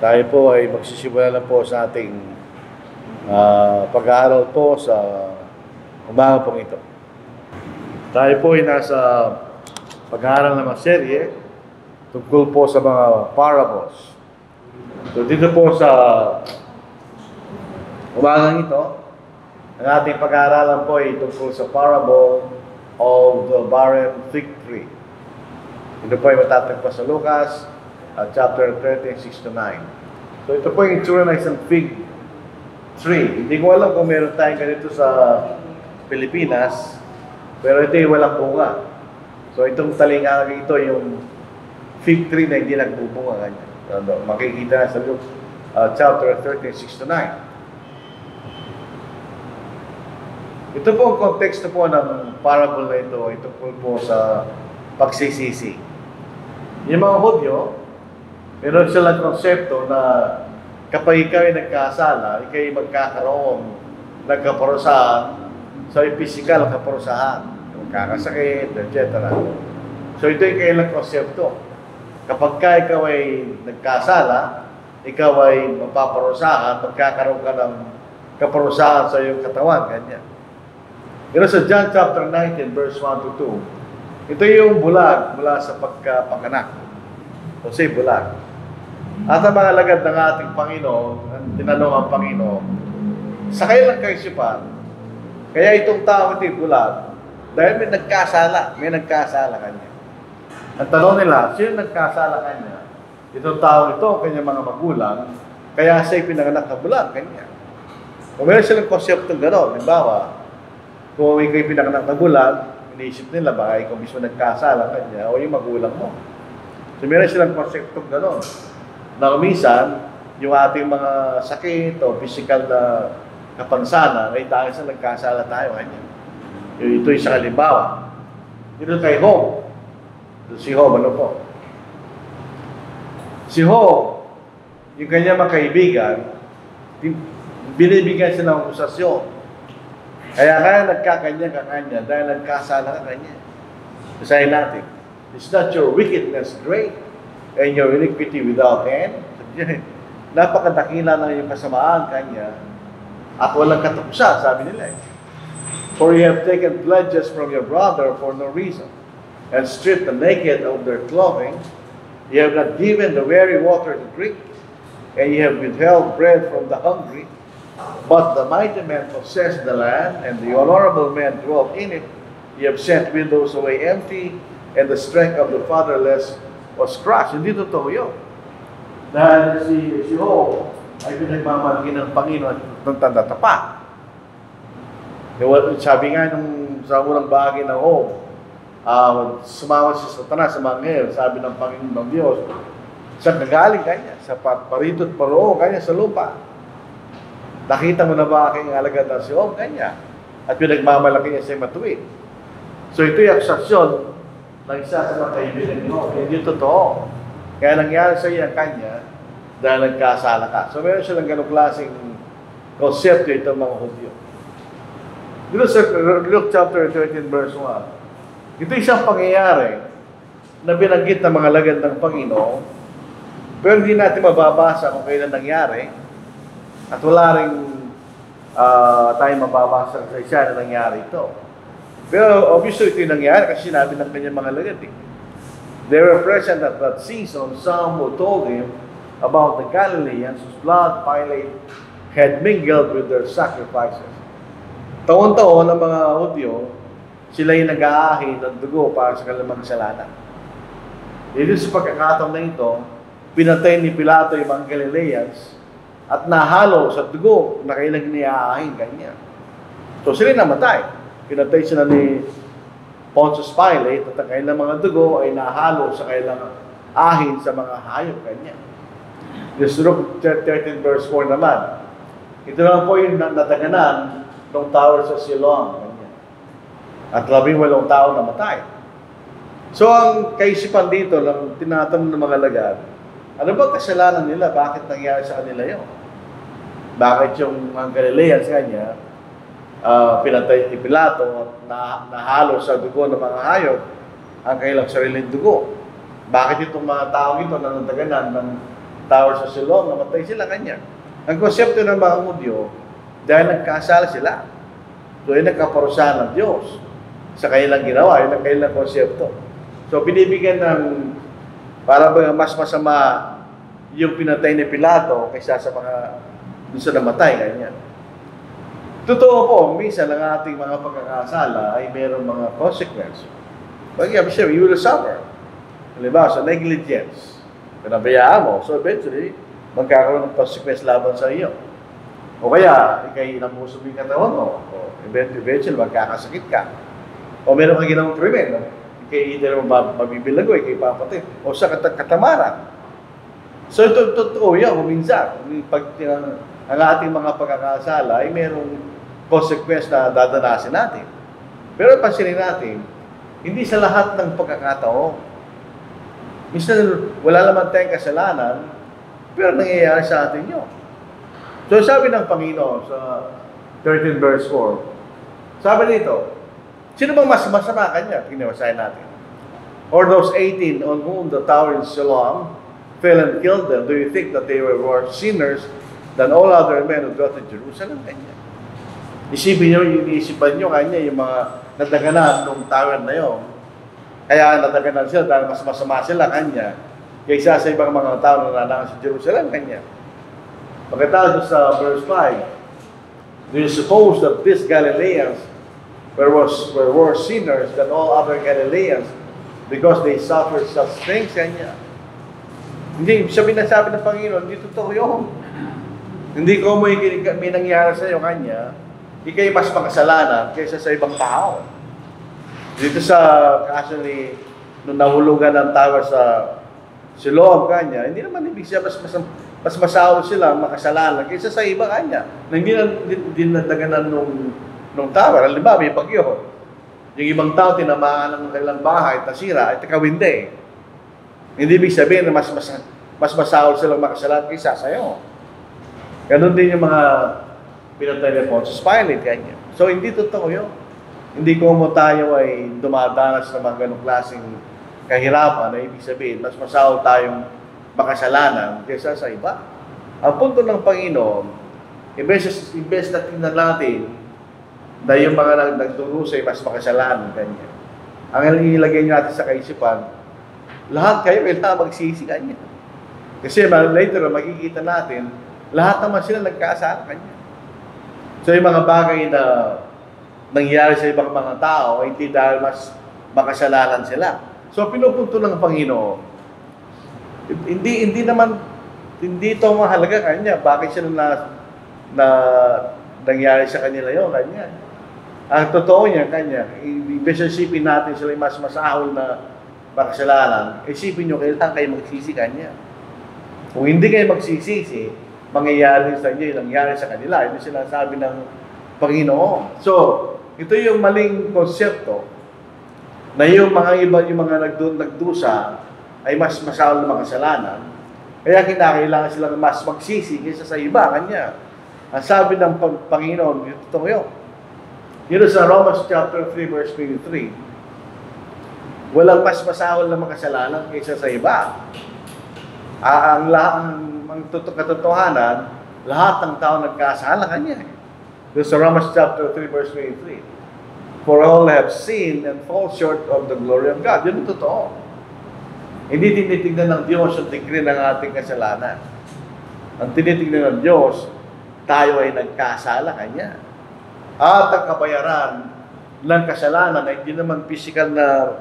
Tayo po ay magsisimula na po sa ating pag-aaral po sa umaga pong ito. Tayo po ay nasa pag-aaral ng mga serye tungkol po sa mga parables. So dito po sa umagang ito, ang ating pag-aaralan po ay tungkol sa parable of the barren fig tree. Ito po ay matatagpuan sa Lucas chapter 13, 6-9. So ito po yung itsura ng isang fig tree. Hindi ko alam kung meron tayong ganito sa Pilipinas, pero ito yung walang bunga. So itong talingang ito yung fig tree na hindi nagbubunga ganyan. Makikita na sa Luke chapter 13, 6-9. Ito po ang konteksto po ng parable na ito ay tungkol po sa pagsisisi. Yung mga Hudyo, meron silang konsepto na kapag ikaw ay nagkasala, ikaw ay magkakaroon ng kaparusahan sa physical kaparusahan, magkakasakit, etc. So ito ay kailang konsepto. Kapag ikaw ay nagkasala, ikaw ay mapaparusahan, magkakaroon ka ng kaparusahan sa iyong katawan, ganyan. Pero sa John chapter 19, verse 1-2, ito yung bulag mula sa pagkapanganak. O say bulag. At ang mga lagad ng ating Panginoon, tinanong ang Panginoon, sa kailang kaisipan, kaya itong tao ito'y bulag, dahil may nagkasala kanya. Ang tanong nila, sino nagkasala kanya? Itong tao ito, kanyang mga magulang, kaya siya'y pinanganak na bulag, kanya. Kung meron silang konseptong gano'n, halimbawa, kung ikaw'y pinanganak na bulag, iniisip nila, baka ikaw mismo nagkasala kanya, o yung magulang mo. So meron silang konseptong gano'n. Na minsan, yung ating mga sakit o physical na kapansanan ay dahil sa nagkasala tayo. Ito yung sa kalimbawa. Dito kay Job. Si Job, ano po? Si Job, yung kanya mga kaibigan, binibigyan siya ng akusasyon. Kaya nagkakanya ka kanya dahil nagkasala ka kanya. Sasayin natin, is not your wickedness great? And your iniquity without end. Napakadakila na yung kasamaan kanya at walang katapusan, sabi nila. For you have taken pledges from your brother for no reason, and stripped the naked of their clothing. You have not given the weary water to drink, and you have withheld bread from the hungry. But the mighty men possess the land, and the honorable men dwell in it. You have sent widows away empty, and the strength of the fatherless was crushed. Hindi totoo yun. Dahil si Job ay pinagmamalaki ng Panginoon ng tanda-tapa. Sabi nga nung sa unang bahagi ng Job, sumama si Satanas sa mga anghel, sabi ng Panginoon ng Diyos, sa nagaling kanya, sa parito at paroo kanya sa lupa. Nakita mo na ba aking alagad na si Job kanya? At pinagmamalaki niya sa matuwid. So ito yung aksasyon ng isa sa mga kaibigan mo, hindi totoo. Kaya nangyari sa iyo ang kanya dahil nagkasala ka. So meron silang ganong klaseng konsepto itong mga Hudyo. Dito sa Luke chapter 13 verse 1, ito isang pangyayari na binanggit ng mga lagad ng Panginoon, pero hindi natin mababasa kung kailan nangyari at wala rin tayong mababasa sa isa na nangyari ito. Pero obviously ito yung nangyari kasi sinabi ng kanyang mga lagad. They were present at that season. Some who told him about the Galileans whose blood Pilate had mingled with their sacrifices. Taon-taon ang mga Hudyo, sila yung nag-aahi ng dugo para sa kanilang kasalanan. Dito sa pagkakataon na ito, pinatay ni Pilato yung mga Galileans at nahalo sa dugo na kailang niaahin kanya. So sila namatay. Pinatay sila ni Pontius Pilate at ang kailang mga dugo ay nahalo sa kailang ahin sa mga hayop kanya. This Luke 13 verse 4 naman. Ito naman po yung nataganan ng tower sa Siloam. At 18 tao namatay. So ang kaisipan dito ng tinatanong ng mga lagad, ano ba kasalanan nila? Bakit nangyari sa kanila yun? Bakit yung mga Galileans kanya, pinatay ni Pilato at nahalo sa dugo ng mga hayop ang kailang sariling dugo? Bakit itong mga tao ito na nataganan ng tower sa Siloam, namatay sila kanya. Ang konsepto ng mga Hudyo, dahil nagkasala sila, so ay nagkaparusahan ng Diyos sa kanilang ginawa, yun ang kanilang konsepto. So binibigyan ng, para ba mas masama yung pinatay ni Pilato kaysa sa mga dun sa namatay, ganyan. Totoo po, minsan ang ating mga pagkakasala ay mayroong mga consequence. Pag-iabot siya, you will suffer. Halimbawa, sa negligence, pinabayaan mo, so eventually, magkakaroon ng consequence laban sa iyo. O kaya, ikay inabuso mo yung katawan mo, o eventually, magkakasakit ka. O meron kang ginawang krimen, no? Ikay either mo mabibilago, ikay papatay, o sa katamaran. So, ito totoo yan, minsan, pag ang ating mga pagkakasala ay mayroong consequence na dadanasin natin. Pero pansinin natin, hindi sa lahat ng pagkakataon. Minsan, wala naman tayong kasalanan, pero nangyayari sa atin yun. So, sabi ng Panginoon sa 13 verse 4, sabi dito, sino bang mas masama kanya? Pinawasahin natin. Or those 18 on whom the tower in Siloam fell and killed them, do you think that they were worse sinners than all other men who dwelt in Jerusalem? Kanya. Isipin nyo, iniisipan nyo kanya yung mga nadaganan ng tower na yun. Kaya nadaganan sila dahil mas masama sila kanya kaysa sa ibang mga tao na nanangan sa Jerusalem kanya. Pagkatapos sa verse 5, do you suppose that these Galileans were worse sinners than all other Galileans because they suffered such things kanya? Hindi, sabi ng Panginoon, hindi totoo yun. Hindi ko may nangyari sa iyo kanya, ikay mas makasalanan kaysa sa ibang tao. Dito sa kaso ni nung nahulugan ng tower sa Siloam kanya, hindi naman ibig siya mas masahol sila makasalanan kaysa sa iba kanya. Na hindi nadaganan nung tower. Halimbawa, may bagyo. Yung ibang tao tinamaan ng kanilang bahay, tasira, at ikaw hindi. Hindi ibig sabihin na mas masahol silang makasalanan kaysa sa iyo. Ganon din yung mga pinatay ni Pontius Pilate, kanya. So, hindi totoo yun. Hindi ko mo tayo ay dumadanas ng mga ganong klaseng kahirapan na ibig sabihin, mas masahol tayong makasalanan kaysa sa iba. Ang punto ng Panginoon, imbes na tingnan natin na yung mga nagdurusa ay mas makasalanan, kanya. Ang ilagay natin sa kaisipan, lahat kayo kailangan magsisi kanya. Kasi later, makikita natin, lahat naman sila nagkasala kanya. So yung mga bagay na nangyari sa ibang mga tao, hindi dahil mas makasalanan sila. So pinupunto ng Panginoon, hindi ito mahalaga kanya. Bakit sila na nangyari sa kanila yun, kanya. Ang totoo niya, kanya, isipin natin sila mas masahol na makasalanan, isipin nyo, kailangan kayo magsisi kanya. Kung hindi kayo magsisisi, mangyayari sa inyo yung nangyari sa kanila. Ito sinasabi ng Panginoon. So, ito yung maling konsepto na yung mga iba, yung mga nagdusa ay mas masahol na makasalanan. Kaya kinakailangan silang mas magsisi kaysa sa iba kanya. Ang sabi ng Panginoon, ito yun. Yun sa Romans chapter 3 verse 23. Walang mas masahol na makasalanan kaysa sa iba. Ang katotohanan, lahat ng tao nagkasala kanya. Doon sa Romans chapter 3 verse 23. For all have sinned and fall short of the glory of God. Yun ang totoo. Hindi tinitignan ng Diyos ang degree ng ating kasalanan. Ang tinitignan ng Diyos, tayo ay nagkasala kanya. At ang kabayaran ng kasalanan ay hindi naman physical na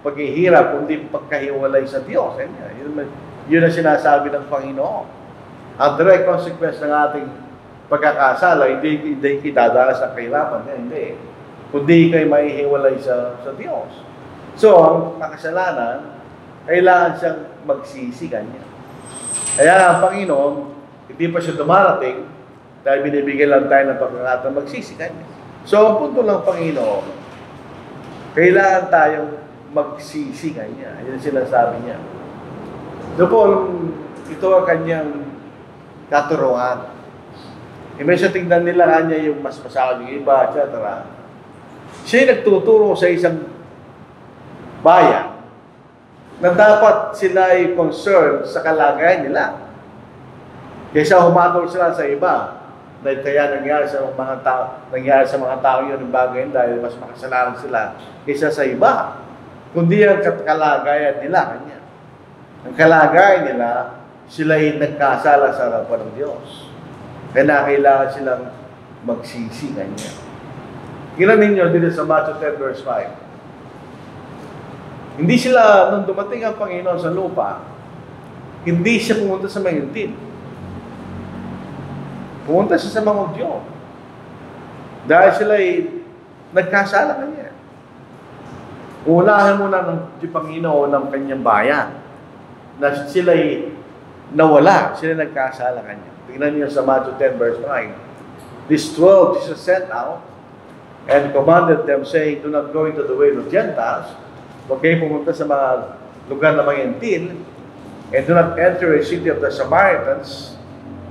paghihirap, kundi pagkahiwalay sa Diyos. Yun ang sinasabi ng Panginoon. Ang direct consequence ng ating pagkakasala, hindi idadalas ang kahirapan. Hindi. Kundi kayo maihiwalay sa Diyos. So, ang makasalanan, kailangan siyang magsisi kanya. Kaya ang Panginoon, hindi pa siya dumarating dahil binibigyan lang tayo ng pagkakataon magsisi kanya. So, ang punto ng Panginoon, kailangan tayong magsisi kanya. Yan sinasabi niya. Doon, ito ang kanyang katuruan. Imbes na tingnan nila kanya yung mas masakal yung iba, etc. Siya nagtuturo sa isang bayan na dapat sila ay concerned sa kalagayan nila. Kaysa humatol sila sa iba, dahil kaya nangyari sa mga tao yun yung bagay dahil mas makasalanan sila kaysa sa iba. Kundi ang kalagayan nila, kanya. Ang kalagayan nila, sila ay nagkasala sa harapan ng Diyos. Kaya kailangan silang magsisi, kanya. Tingnan ninyo dito sa Matthew 10 verse 5. Hindi sila, nung dumating ang Panginoon sa lupa, hindi siya pumunta sa mahintin. Pumunta siya sa mga Diyo. Dahil sila ay nagkasala kanya. Unahan muna ng Panginoon ng kanyang bayan na sila ay nawala, sila nagkasala kanya. Tingnan niyo sa Matthew 10 verse 9. These 12 Jesus sent out and commanded them, saying, do not go into the way of Gentiles. Huwag kayo pumunta sa mga lugar na mahintin, and do not enter a city of the Samaritans.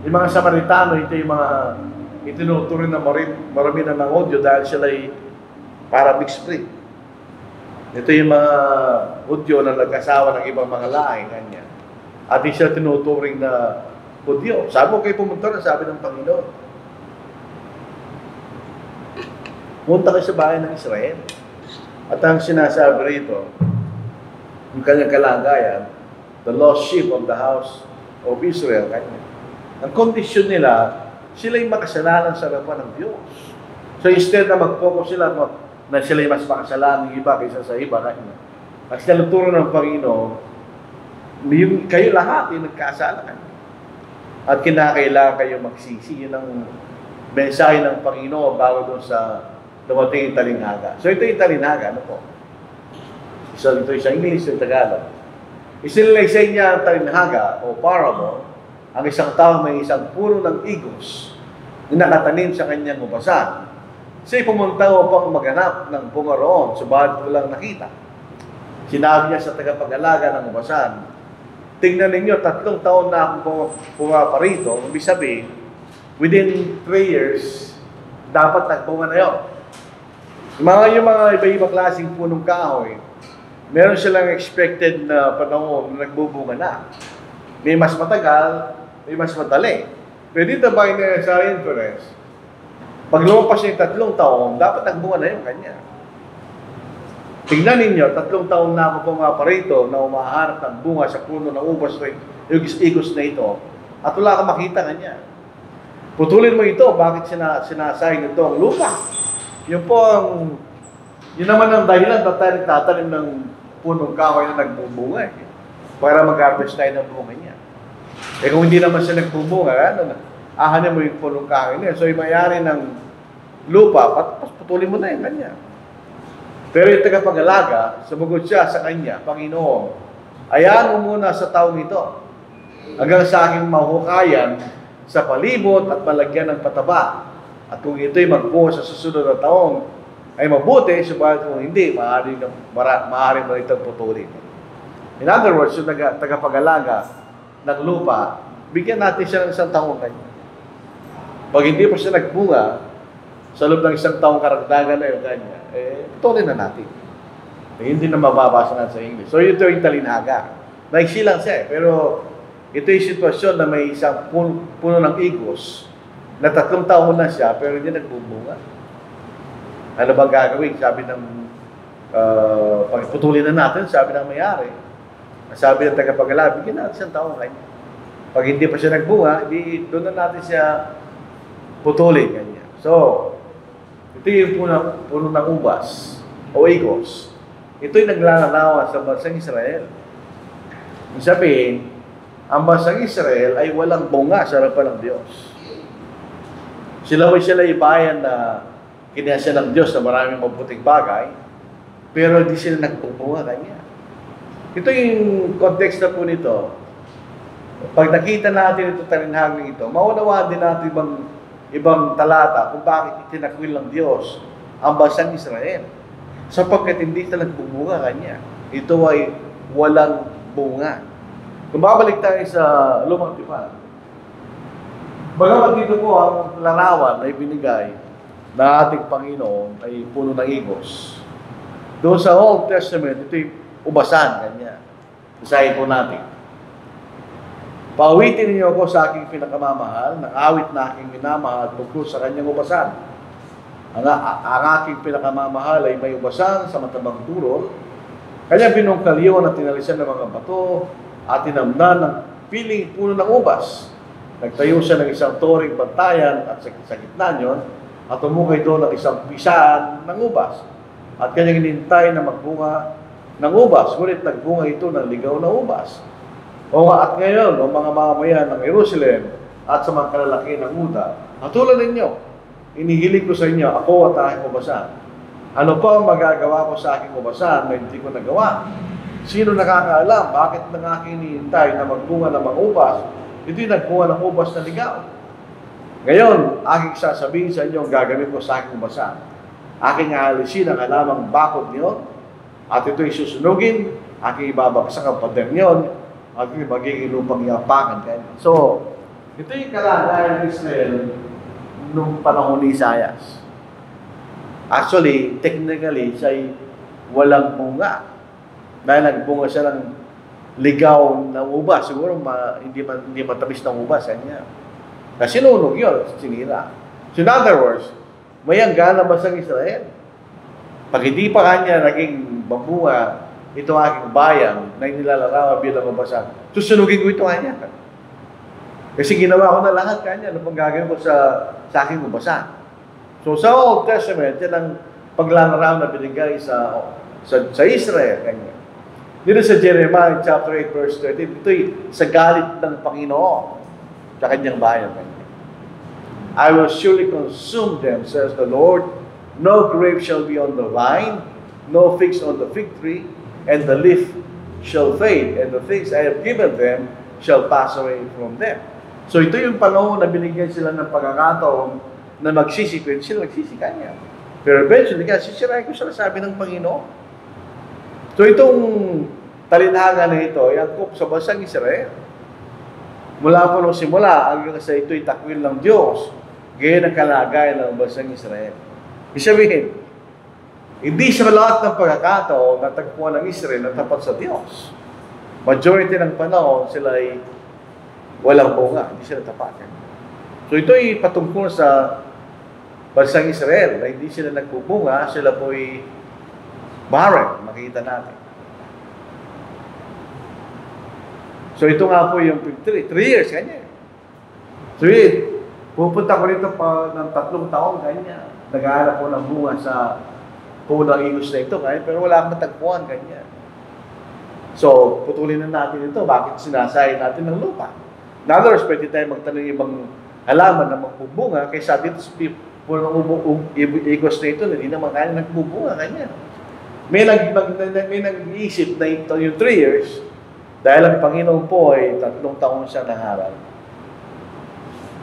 Yung mga Samaritano, ito yung mga itinuturing na marami na ng Hudyo dahil sila ay para mixed breed. Ito yung mga Hudyo na nag-asawa ng ibang mga lahi, kanya. At di sila tinuturing na Hudyo. Sabi mo kayo pumunta na, sabi ng Panginoon. Punta kayo sa bahay ng Israel. At ang sinasabi rito, yung kanyang kalagayan, the lost sheep of the house of Israel, kanya. Ang kondisyon nila, sila yung makasalanan sa harapan ng Diyos. So instead na mag-focus sila na sila yung mas makasalanan ng iba kaysa sa iba, kanya. At sinaluturo ng Panginoon, kayo lahat yung nagkasala, kanya. At kinakailangan kayo magsisi. Yun ang mensahe ng Panginoon bago doon sa dumating yung talinhaga. So ito yung talinhaga, ano po? So ito yung sa English, yung Tagalog. Isinilaysay niya ang talinhaga o parable, ang isang tao may isang puno ng igos na nakatanim sa kanyang ubasan. Siya'y pumunta upang maghanap ng bunga roon, subalit walang nakita. Sinabi niya sa tagapag-alaga ng ubasan, tingnan ninyo, 3 taon na akong pumaparito, ibig sabihin, within 3 years, dapat nagbunga na yun. Yung mga iba-ibang klaseng punong kahoy, meron silang expected na panahon na nagbubunga na. May mas matagal, may mas madali. Pero dito ba sa inference, pag lumampas yung 3 taon, dapat nagbunga na yun kanya. Tingnan ninyo, 3 taon na ako pumaparito na umaharap ng bunga sa puno ng ubas na igos na ito, at wala kang makita kanya. Putulin mo ito, bakit sinasayang ito ang lupa? Yun po yun naman ang dahilan na tayo nagtatanim ng punong kahoy na nagbubunga para mag-harvest tayo ng bunga niya. Eh kung hindi naman siya nagbubunga, ahanin mo yung punong kahoy niya. So yung mayari ng lupa, putulin mo na yung kanya. Pero yung tagapag-alaga, sumagot siya sa kanya, Panginoon, ayaan mo muna sa taong ito hanggang sa aking mahukayan sa palibot at malagyan ng pataba. At kung ito'y magbuo sa susunod na taon, ay mabuti, subalit kung hindi, maaari mo itong putulin. In other words, yung tagapag-alaga ng lupa, bigyan natin siya ng 1 taong kanya. Pag hindi pa siya nagbunga, sa loob ng 1 taong karagdagan na yun kanya, putulin na natin. Hindi na mababasa na sa English. So ito yung talinhaga. Naiksi lang siya, pero ito yung sitwasyon na may isang puno ng igos, na 3 taon na siya, pero hindi nagbubunga. Ano bang gagawin? Sabi ng, pagputulin na natin, sabi ng may-ari. Sabi ng tagapag-alaga, bigyan natin 1 taon kanya. Pag hindi pa siya nagbunga, doon na natin siya putulin kanya. So, ito yung puno ng ubas, o igos. Ito yung naglalarawan sa bansang Israel. Ibig sabihin, ang bansang Israel ay walang bunga sa harapan ng Diyos. Sila bayan na kinasya ng Diyos na maraming mabuting bagay, pero hindi sila nagpupunga kanya. Ito yung context na po nito. Pag nakita natin ito talinhagang ito, maunawaan din natin ibang talata kung bakit itinakwil ng Diyos ang bansang Israel. Sapagkat hindi sila nagpupunga kanya. Ito ay walang bunga. Kung babalik tayo sa Lumang Tipan, bagamat dito po ang larawan na ibinigay na ating Panginoon ay puno ng igos. Doon sa Old Testament, ito yung ubasan, kanya. Isahin po natin. Paawitin niyo ako sa aking pinakamamahal, ng awit na aking minamahal tungkol sa kanyang ubasan. Ang aking pinakamamahal ay may ubasan sa matabang turol. Kanya binungkalyon at tinalisan ng mga bato at tinamnan ng piling puno ng ubas. Nagtayo siya ng isang toring bantayan at sa gitna niyon at umukay doon ng isang pisaan ng ubas. At kanyang inintay na magbunga ng ubas, ngunit nagbunga ito ng ligaw na ubas. At ngayon, ang mga mamamayan ng Jerusalem at sa mga kalalaki ng Juda, katulad ninyo, inihiling ko sa inyo, ako at aking ubasan. Ano pa ang magagawa ko sa aking ubasan na hindi ko nagawa? Sino nakakaalam? Bakit nang aking hinihintay na magbunga ng mga ubas? Ito'y nagbunga ng ubas na ligaw. Ngayon, aking sasabihin sa inyo ang gagawin ko sa aking ubasan. Aking aalisin ang halamang bakod niyon, at ito'y susunugin, aking ibabagsak ang pader niyon, at magiging lupang iapakan kayo. So, ito yung kalagayan ng Israel nung panahon ni Isaias. Actually, technically, siya'y walang bunga. Dahil nagbunga siya ng ligaw na ubas. Siguro hindi matamis ng ubas. Kanya. Kasi sinunog yun, sinira. So in other words, may hanggan na basang Israel. Pag hindi pa kanya naging babunga, ito aking bayan na inilalarawan bilang mabasan. Susunugin ko ito kanya. Kasi ginawa ko na lahat kanya. Ano pang gagawin ko sa aking mabasan? So sa Old Testament, yan ang paglalarawan na binigay sa Israel kanya. Dito sa Jeremiah chapter 8 verse 13, ito'y sa galit ng Panginoon sa kanyang bayan kanya. I will surely consume them, says the Lord. No grape shall be on the vine, no figs on the fig tree, and the leaf shall fade, and the things I have given them shall pass away from them. So ito yung panahon na binigyan sila ng pagkakataon na magsisipin, sila nagsisikan niya. Pero eventually, kasi sisirahin ko sila, sabi ng Panginoon. So itong talinhaga na ito, ay angkop sa bansang Israel. Mula po nung simula, hanggang sa ito'y takwil ng Diyos, gayon ang kalagayan ng bansang Israel. Ibig sabihin, hindi sa lahat ng pagkakataon na tagpuan ng Israel na tapat sa Diyos. Majority ng panahon, sila ay walang bunga, hindi sila tapat. So ito'y patungkol sa bansang Israel na hindi sila nagbubunga, sila po'y barren, makikita natin. So ito nga po yung 3 years, kanya. So pupunta ko rito pa ng 3 taon, kanya. Nag-aalap ko ng bunga sa punang igos na ito, kanya, pero wala akong matagpuan, kanya. So, putulin na natin ito. Bakit sinasayin natin ng lupa? In other words, pwede tayo magtanong ibang halaman na magbubunga kaysa dito sa punang igos na ito, hindi naman kaya nagbubunga, kanya. May nag-iisip na ito yung 3 years, dahil ang Panginoon po ay 3 taon siya nangaral.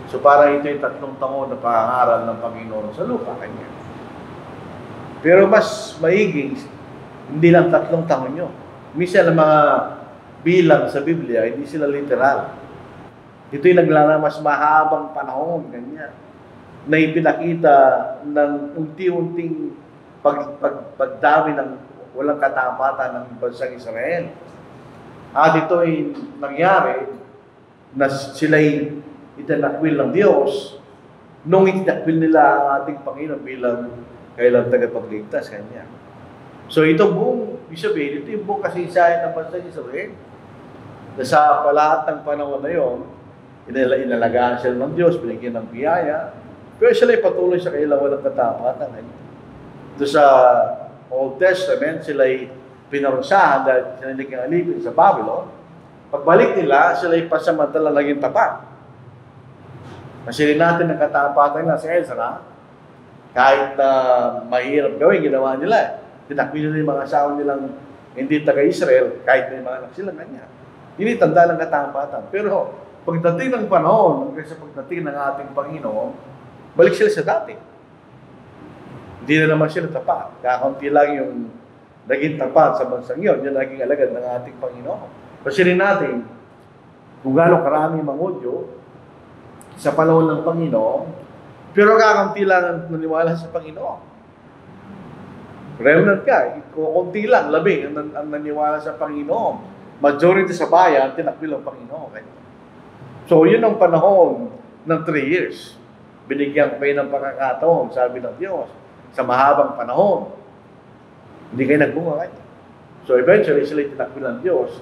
So parang ito yung 3 taon na pangaral ng Panginoon sa lupa kanya. Pero mas maiging, hindi lang 3 taon yun. Minsan ang mga bilang sa Biblia, hindi sila literal. Ito yung naglalaro mas mahabang panahon, ganyan. Na ipinakita ng unti-unting pagdami ng walang katapatan ng bansang Israel. At ito ay nangyari na sila'y itinakwil ng Diyos nung itinakwil nila ang ating Panginoon bilang kailang tagapagligtas kanya. So ito buong, sabihin, ito yung buong kasaysayan ng bansang Israel. Na sa lahat ng panahon na yun, inalagaan sila ng Diyos, binigyan ng biyaya, pero sila'y patuloy sa kailang walang katapatan. Ito sa Old Testament, sila'y pinarusahan dahil sila naging alipin sa Babylon. Pagbalik nila, sila'y pasamantala naging tapat. Kasi rin natin ang katapatan na sa Ezra, kahit mahirap gawin, ginawa nila. Tinakwil nila yung mga asawa nilang hindi taga-Israel, kahit may mga anak sila kanya. Hindi tanda lang katapatan. Pero pagdating ng panahon, hanggang sa pagdating ng ating Panginoon, balik sila sa dati. Hindi na naman sila tapat. Kakaunti lang yung naging tapat sa bansang yun. Yan naging alagad ng ating Panginoon. Kasi rin natin, kung gano'ng karami mangudyo sa panahon ng Panginoon, pero kakaunti lang ang naniwala sa Panginoon. Remnant ka, kukunti lang, labing ang naniwala sa Panginoon. Majority sa bayan, tinakwil ang Panginoon. So, yun ang panahon ng 3 years. Binigyan kayo ng pagkakataon, sabi ng Diyos, sa mahabang panahon. Hindi kayo nagbunga. So, eventually, sila itinakbo ng Diyos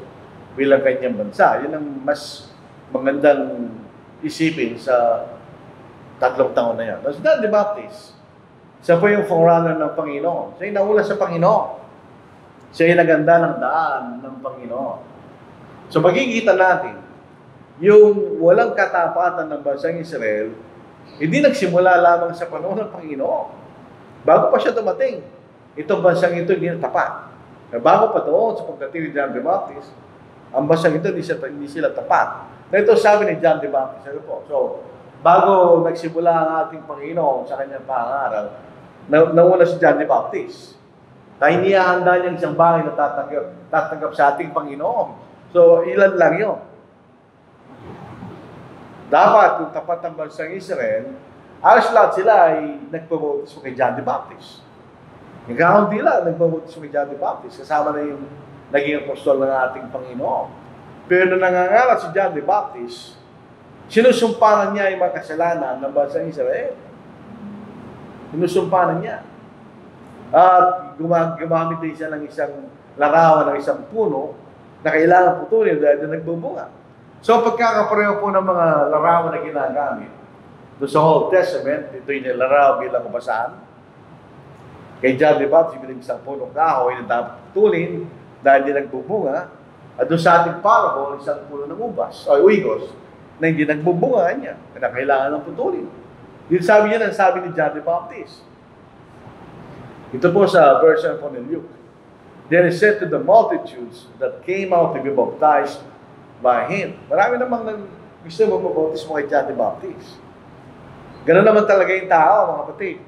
bilang kanyang bansa. Yun ang mas magandang isipin sa 3 taon na yan. So, John the Baptist, siya po yung forerunner ng Panginoon. Siya yung naula sa Panginoon. Siya yung naganda ng daan ng Panginoon. So, makikita natin, yung walang katapatan ng bansang Israel, hindi nagsimula lamang sa panahon ng Panginoon. Bago pa siya dumating, itong bansang ito hindi tapat. Bago pa doon sa pagdating ni John the Baptist, ang bansang ito hindi sila tapat. Na ito sabi ni John the Baptist. So, bago nagsimula ang ating Panginoon sa kanyang pangaral, nauna si John the Baptist. Kaya inihahanda niya isang bahay na tatanggap sa ating Panginoon. So, ilan lang yun. Dapat, kung tapat ang bansang Israel, alas lahat sila ay nagpabautismo kay John the Baptist. Nagkakaunti lang, nagpabautismo kay John the Baptist. Kasama na yung naging apostol ng ating Panginoon. Pero nung nangangaral si John the Baptist, sinusumpanan niya yung mga kasalanan ng bansang Israel. Sinusumpanan niya. At gumamit din siya ng isang larawan, ng isang puno na kailangan putulin dahil nagbubunga. So, pagkakapareho po ng mga larawan na ginagamit doon sa Old Testament, ito yung larawan bilang kabasahan. Kay John the Baptist, bilang isang punong kahoy na dapat putulin dahil di nagbubunga. At doon sa ating parable, isang puno ng ubas, o uigos, na hindi nagbubunga niya, na kailangan ng putulin. Yung sabi niya, sabi ni John the Baptist. Ito po sa version po ni Luke. Then he said to the multitudes that came out to be baptized by him. Marami namang gusto magpapautismo kay John the Baptist. Ganun naman talaga yung tao, mga kapatid.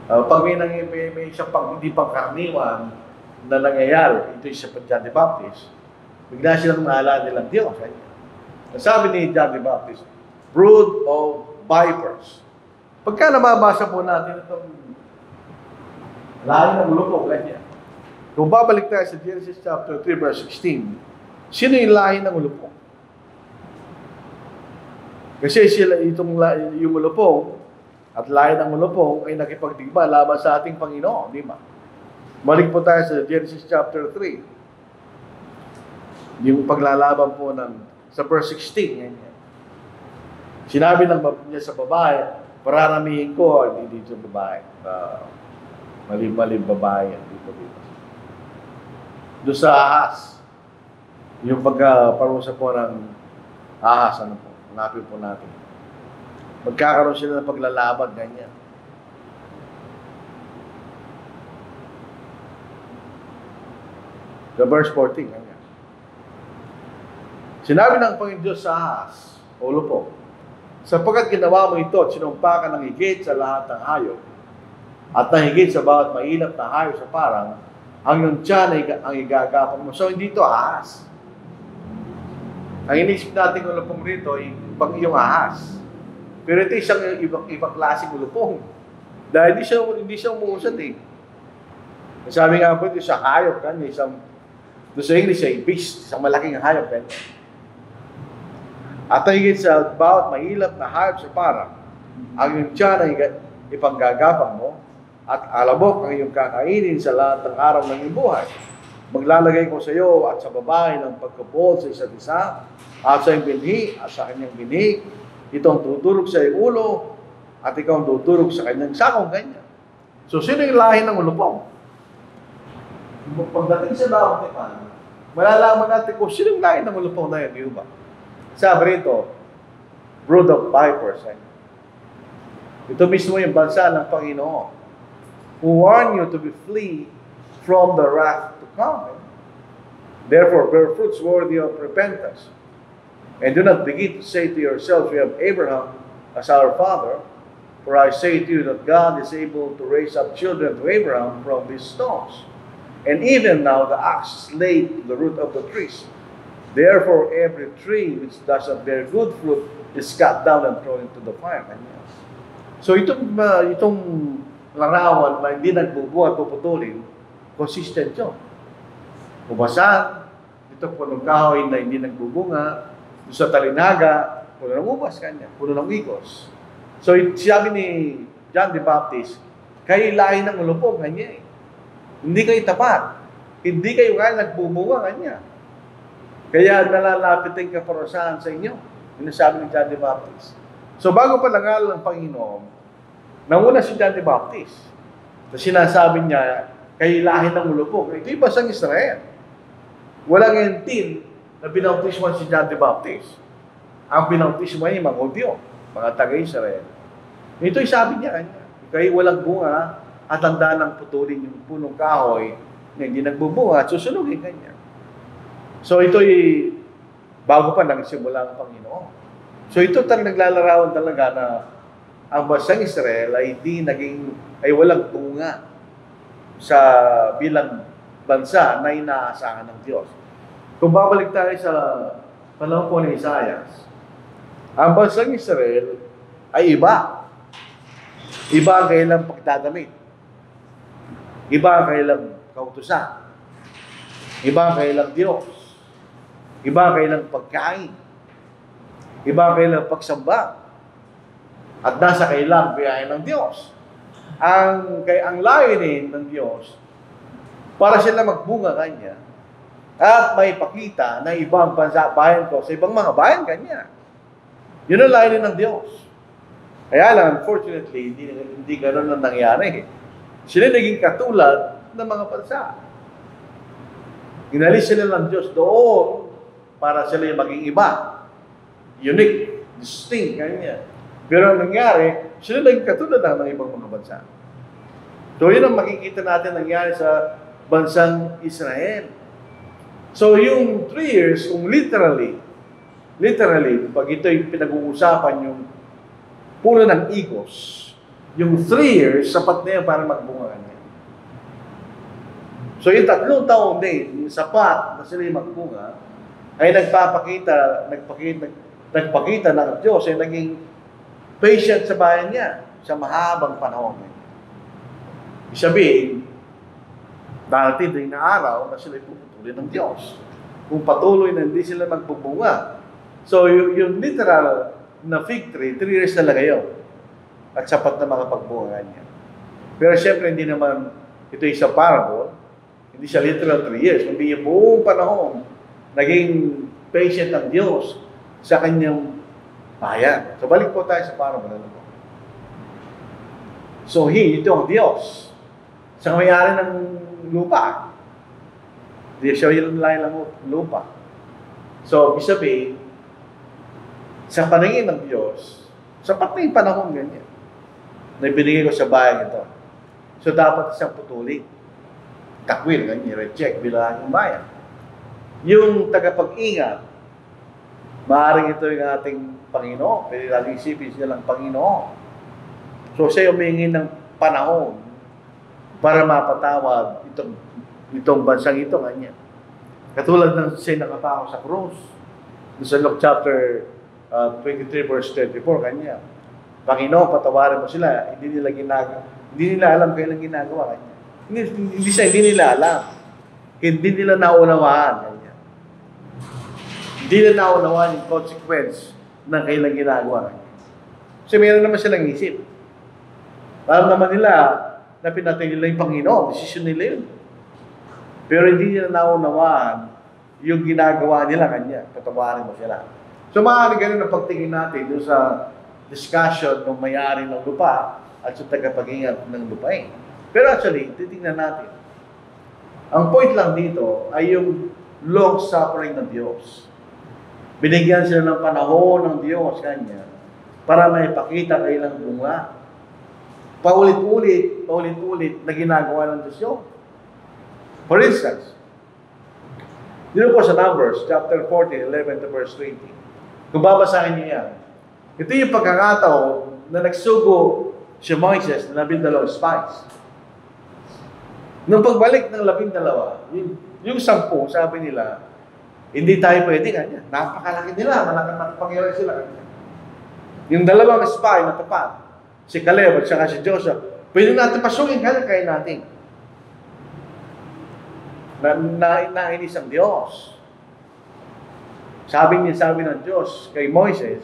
Pag may isang hindi pangkaraniwan na nangyayari, ito yung sa John the Baptist, bigla silang naalala nilang Diyos. Sabi ni John the Baptist, brood of vipers. Pagka nababasa po natin itong lahi ng ulupong, ganyan. Kung babalik tayo sa Genesis chapter 3, verse 16, sino yung lahi ng ulupong? Kasi sila, yung ulupong at lahi ng ulupong ay nakipagdigma laban sa ating Panginoon, di ba? Balik po tayo sa Genesis chapter 3. Yung paglalaban po sa verse 16, ganyan. Sinabi niya sa babae, pararamihin ko, hindi dito babae. Malim-malim babae dito. Doon sa ahas, yung pagparusa po ng ahas, ano po, hanapin po natin. Magkakaroon sila ng paglalaban, ganyan. The verse 14, ganyan. Sinabi ng Panginoon Diyos sa ahas, ulo po, sapagkat ginawa mo ito at sinumpa ka ng higit sa lahat ng hayop, at nahigit sa bawat mainap na hayop sa parang, ang iyong tiyan ang igagapan mo. So, hindi ito ahas. Ang inisip natin ulupong rito ay yung ahas. Pero ito isang ibang klaseng ulupong. Dahil hindi siya umuusad eh. Sabi nga po ito sa hayop, kanya, doon sa English ay beast, isang malaking hayop. At nahigit sa bawat mahilap na hayop sa parang, ang iyong tiyan ang ipanggagapang mo, at alabok ang iyong kakainin sa lahat ng araw ng iyong buhay. Maglalagay ko sa iyo at sa babae ng pagkapol sa isa't isa, at sa iyong binhi at sa kanyang binhi. Ito ang tuturog sa iyong ulo, at ikaw ang tuturog sa kanyang sakong ganyan. So, sino yung lahi ng ulupong? Pagdating sa bawat tipan, malalaman natin kung sino yung lahi ng ulupong na yun, di ba? Sabi rito, brood of vipers. Ito mismo yung bansa ng Panginoon, who warn you to flee from the wrath to come. Therefore, bear fruits worthy of repentance. And do not begin to say to yourselves, we have Abraham as our father. For I say to you that God is able to raise up children to Abraham from these stones. And even now the axe is laid to the root of the trees. Therefore, every tree which does not bear good fruit is cut down and thrown into the fire. So itong larawan na hindi nagbubuhat o putulin, consistent yun. Ubasan, ito po ng kahoy na hindi nagbubunga, Doon sa Talinaga, puno ng ubas kanya, puno ng igos. So, sabi ni John the Baptist, kayo lahi ng ulupog, kanya eh. Hindi kayo tapat. Hindi kayo kaya nagbubunga, kanya. Kaya nalalapit ang kaparusahan sa inyo. Yun ang sabi ni John the Baptist. So, bago pa langal ng Panginoon, nauna si John the Baptist. So, sinasabi niya, kayo lahi ng ulupog. Ito yung basang Israel. Walang entin na binautismo si John the Baptist. Ang binautismo ay mga Hudyo, mga taga-Israel. Ito yung sabi niya kanya. Kayo walang bunga at handa ng putulin yung punong kahoy na hindi nagbubunga at susunugin kanya. So ito'y bago pa nagsimula ang Panginoon. So ito talagang naglalarawan talaga na ang bansang Israel ay walang bunga sa bilang bansa na inaasahan ng Diyos. Kung babalik tayo sa panahon po ni Isaias, ang bansang Israel ay iba. Iba ang kailang pagdadamit. Iba ang kailang kautusan. Iba ang kailang Diyos. Iba ang kailang pagkain. Iba ang kailang pagsamba. At nasa kailang biyahe ng Diyos. Ang layunin ng Diyos para sila magbunga kanya at may pakita na ibang bansa, bayan ko sa ibang mga bayan kanya. Yun ang layunin ng Diyos. Kaya lang, unfortunately, hindi gano'n ang nangyari. Sila naging katulad ng mga bansa. Inalis sila ng Diyos doon para sila maging iba. Unique, distinct, kanya. Pero ang nangyari, sila naging katulad ng ibang mga bansa. So, yun ang makikita natin nangyari sa bansang Israel. So, yung 3 years, kung literally, pag ito'y pinag-uusapan yung puno ng igos, yung 3 years, sapat na yan para magbunga kanya. So, yung 3 taon din, yung sapat na sila yung magbunga, ay nagpakita ng Diyos, ay naging patient sa bayan niya sa mahabang panahon. Isabihin, darating din na araw na sila puputulin ng Diyos. Kung patuloy na hindi sila magbubunga. So, yung literal na fig tree, 3 years talaga yun. At sapat na makapagbunga niya. Pero siyempre, hindi naman ito isang parable. Hindi siya literal 3 years. Hindi yung buong panahon naging patient ng Diyos sa kanyang bayan. So, balik po tayo sa parable. So, ito ang Diyos. Sa may-ari ng lupa. Hindi siya yung lain ng lupa. So, ibig sabihin, sa paningin ng Diyos, sapat na yung panahon ganyan na ibinigay ko sa bayan ito. So, dapat isang putulin. Takwil, ganyan, reject bilang yung bayan. Yung tagapag-ingat, maaaring ito yung ating Panginoon. Pwede natin isipin siya lang Panginoon. So, siya humingi ng panahon para mapatawad itong bansang ito, ganyan. Katulad ng siya nakapako sa krus. Sa Luke chapter 23 verse 34, ganyan. Panginoon, patawarin mo sila. Hindi nila alam kailan ginagawa, ganyan. Hindi nila alam. Hindi nila naunawaan, ganyan. Hindi nila naunawaan yung consequence ng kailan ginagawa, ganyan. Kasi mayroon naman silang isip. Alam naman nila na pinatay nila yung Panginoon. Desisyon nila yun. Pero hindi nila naunawaan yung ginagawa nila kanya. Patawarin mo sila. So, maaari ganun ang pagtingin natin doon sa discussion ng may-ari ng lupa at sa tagapag-ingat ng lupain. Pero actually, titingnan natin. Ang point lang dito ay yung long suffering ng Diyos. Binigyan sila ng panahon ng Diyos kanya para maipakita kailang bunga. Paulit-ulit na ginagawa ng Diyos yun. For instance, dito po sa Numbers, chapter 14, 11 to verse 20. Kung babasahin niyo yan, ito yung pagkakataon na nagsugo si Moises na 12 spies. Nung pagbalik ng 12, yung 10, sabi nila, hindi tayo pwede kanya. Napakalaki nila, malaking nakapangyaari sila kanya. Yung 2 spy na tapat, si Caleb at saka si Joshua, pwede natin pasukin kaya natin. Nainis ang Diyos. Sabi ng Diyos kay Moises,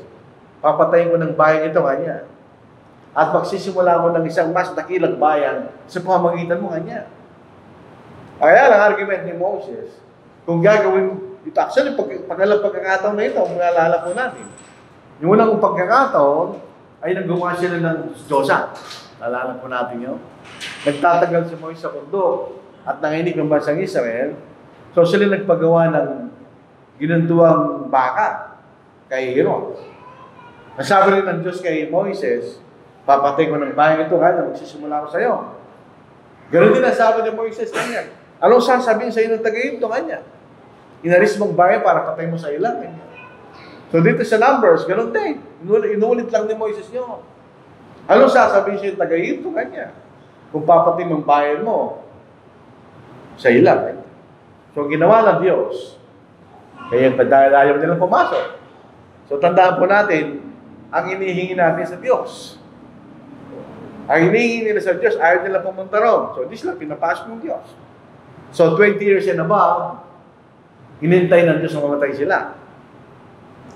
papatayin ko ng bayan ito kanya. At magsisimula ko ng isang mas dakilang bayan sa pamamagitan mo kanya. Kaya lang argument ni Moses, kung gagawin ito, actually, pagkalang pagkakataon na ito, maalala po natin. Yung unang pagkakataon, ay nagawa sila ng Diyosa. Naalala po natin yun. Nagtatagal si Moises sa bundok at nanginig ng bansang Israel. So sila nagpagawa ng ginunduang baka kay Aaron. Nasabi rin ng Diyos kay Moises, papatay ko ng bayan ito, kaya magsisimula ko sa iyo. Ganon din nasabi ni Moises kanya. Anong sasabihin sa iyo ng taga-Egypto kanya? Inaris mong bayan para patay mo sa ilang kanya. So dito sa Numbers, ganon din. Inulit lang ni Moises yun. Anong sasabihin sa iyo ng taga-Egypto kanya? Kung papatay mong bayan mo sa ilang kanya. So ginawa ng Diyos. Kaya dahil ayaw nilang pumasok. So tandaan po natin, ang inihingi natin sa Diyos. Ang hinihingi nila sa Diyos, ayaw nila pumunta ron. So, di sila pinapasok ng Diyos. So, 20 years and above, hinintay ng Diyos na mamatay sila.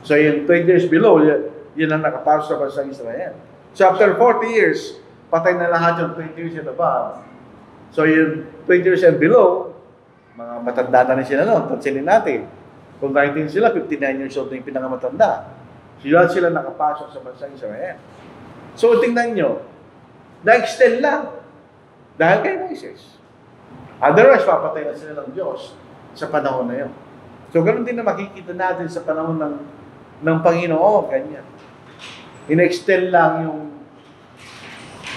So, yung 20 years below, yun ang nakapasok sa bansang Israel. So, after 40 years, patay na lahat yung 20 years and above. So, yung 20 years and below, mga matanda na rin sila noon. Tansinin natin. Kung 19 sila, 59 years old na yung pinangamatanda. Sila nakapasok sa bansang Israel. So, tingnan nyo, na-extend lang. Dahil kay Moises. Otherwise, papatay na sila ng Diyos sa panahon na yun. So, ganoon din na makikita natin sa panahon ng Panginoon, kanya. In-extend lang yung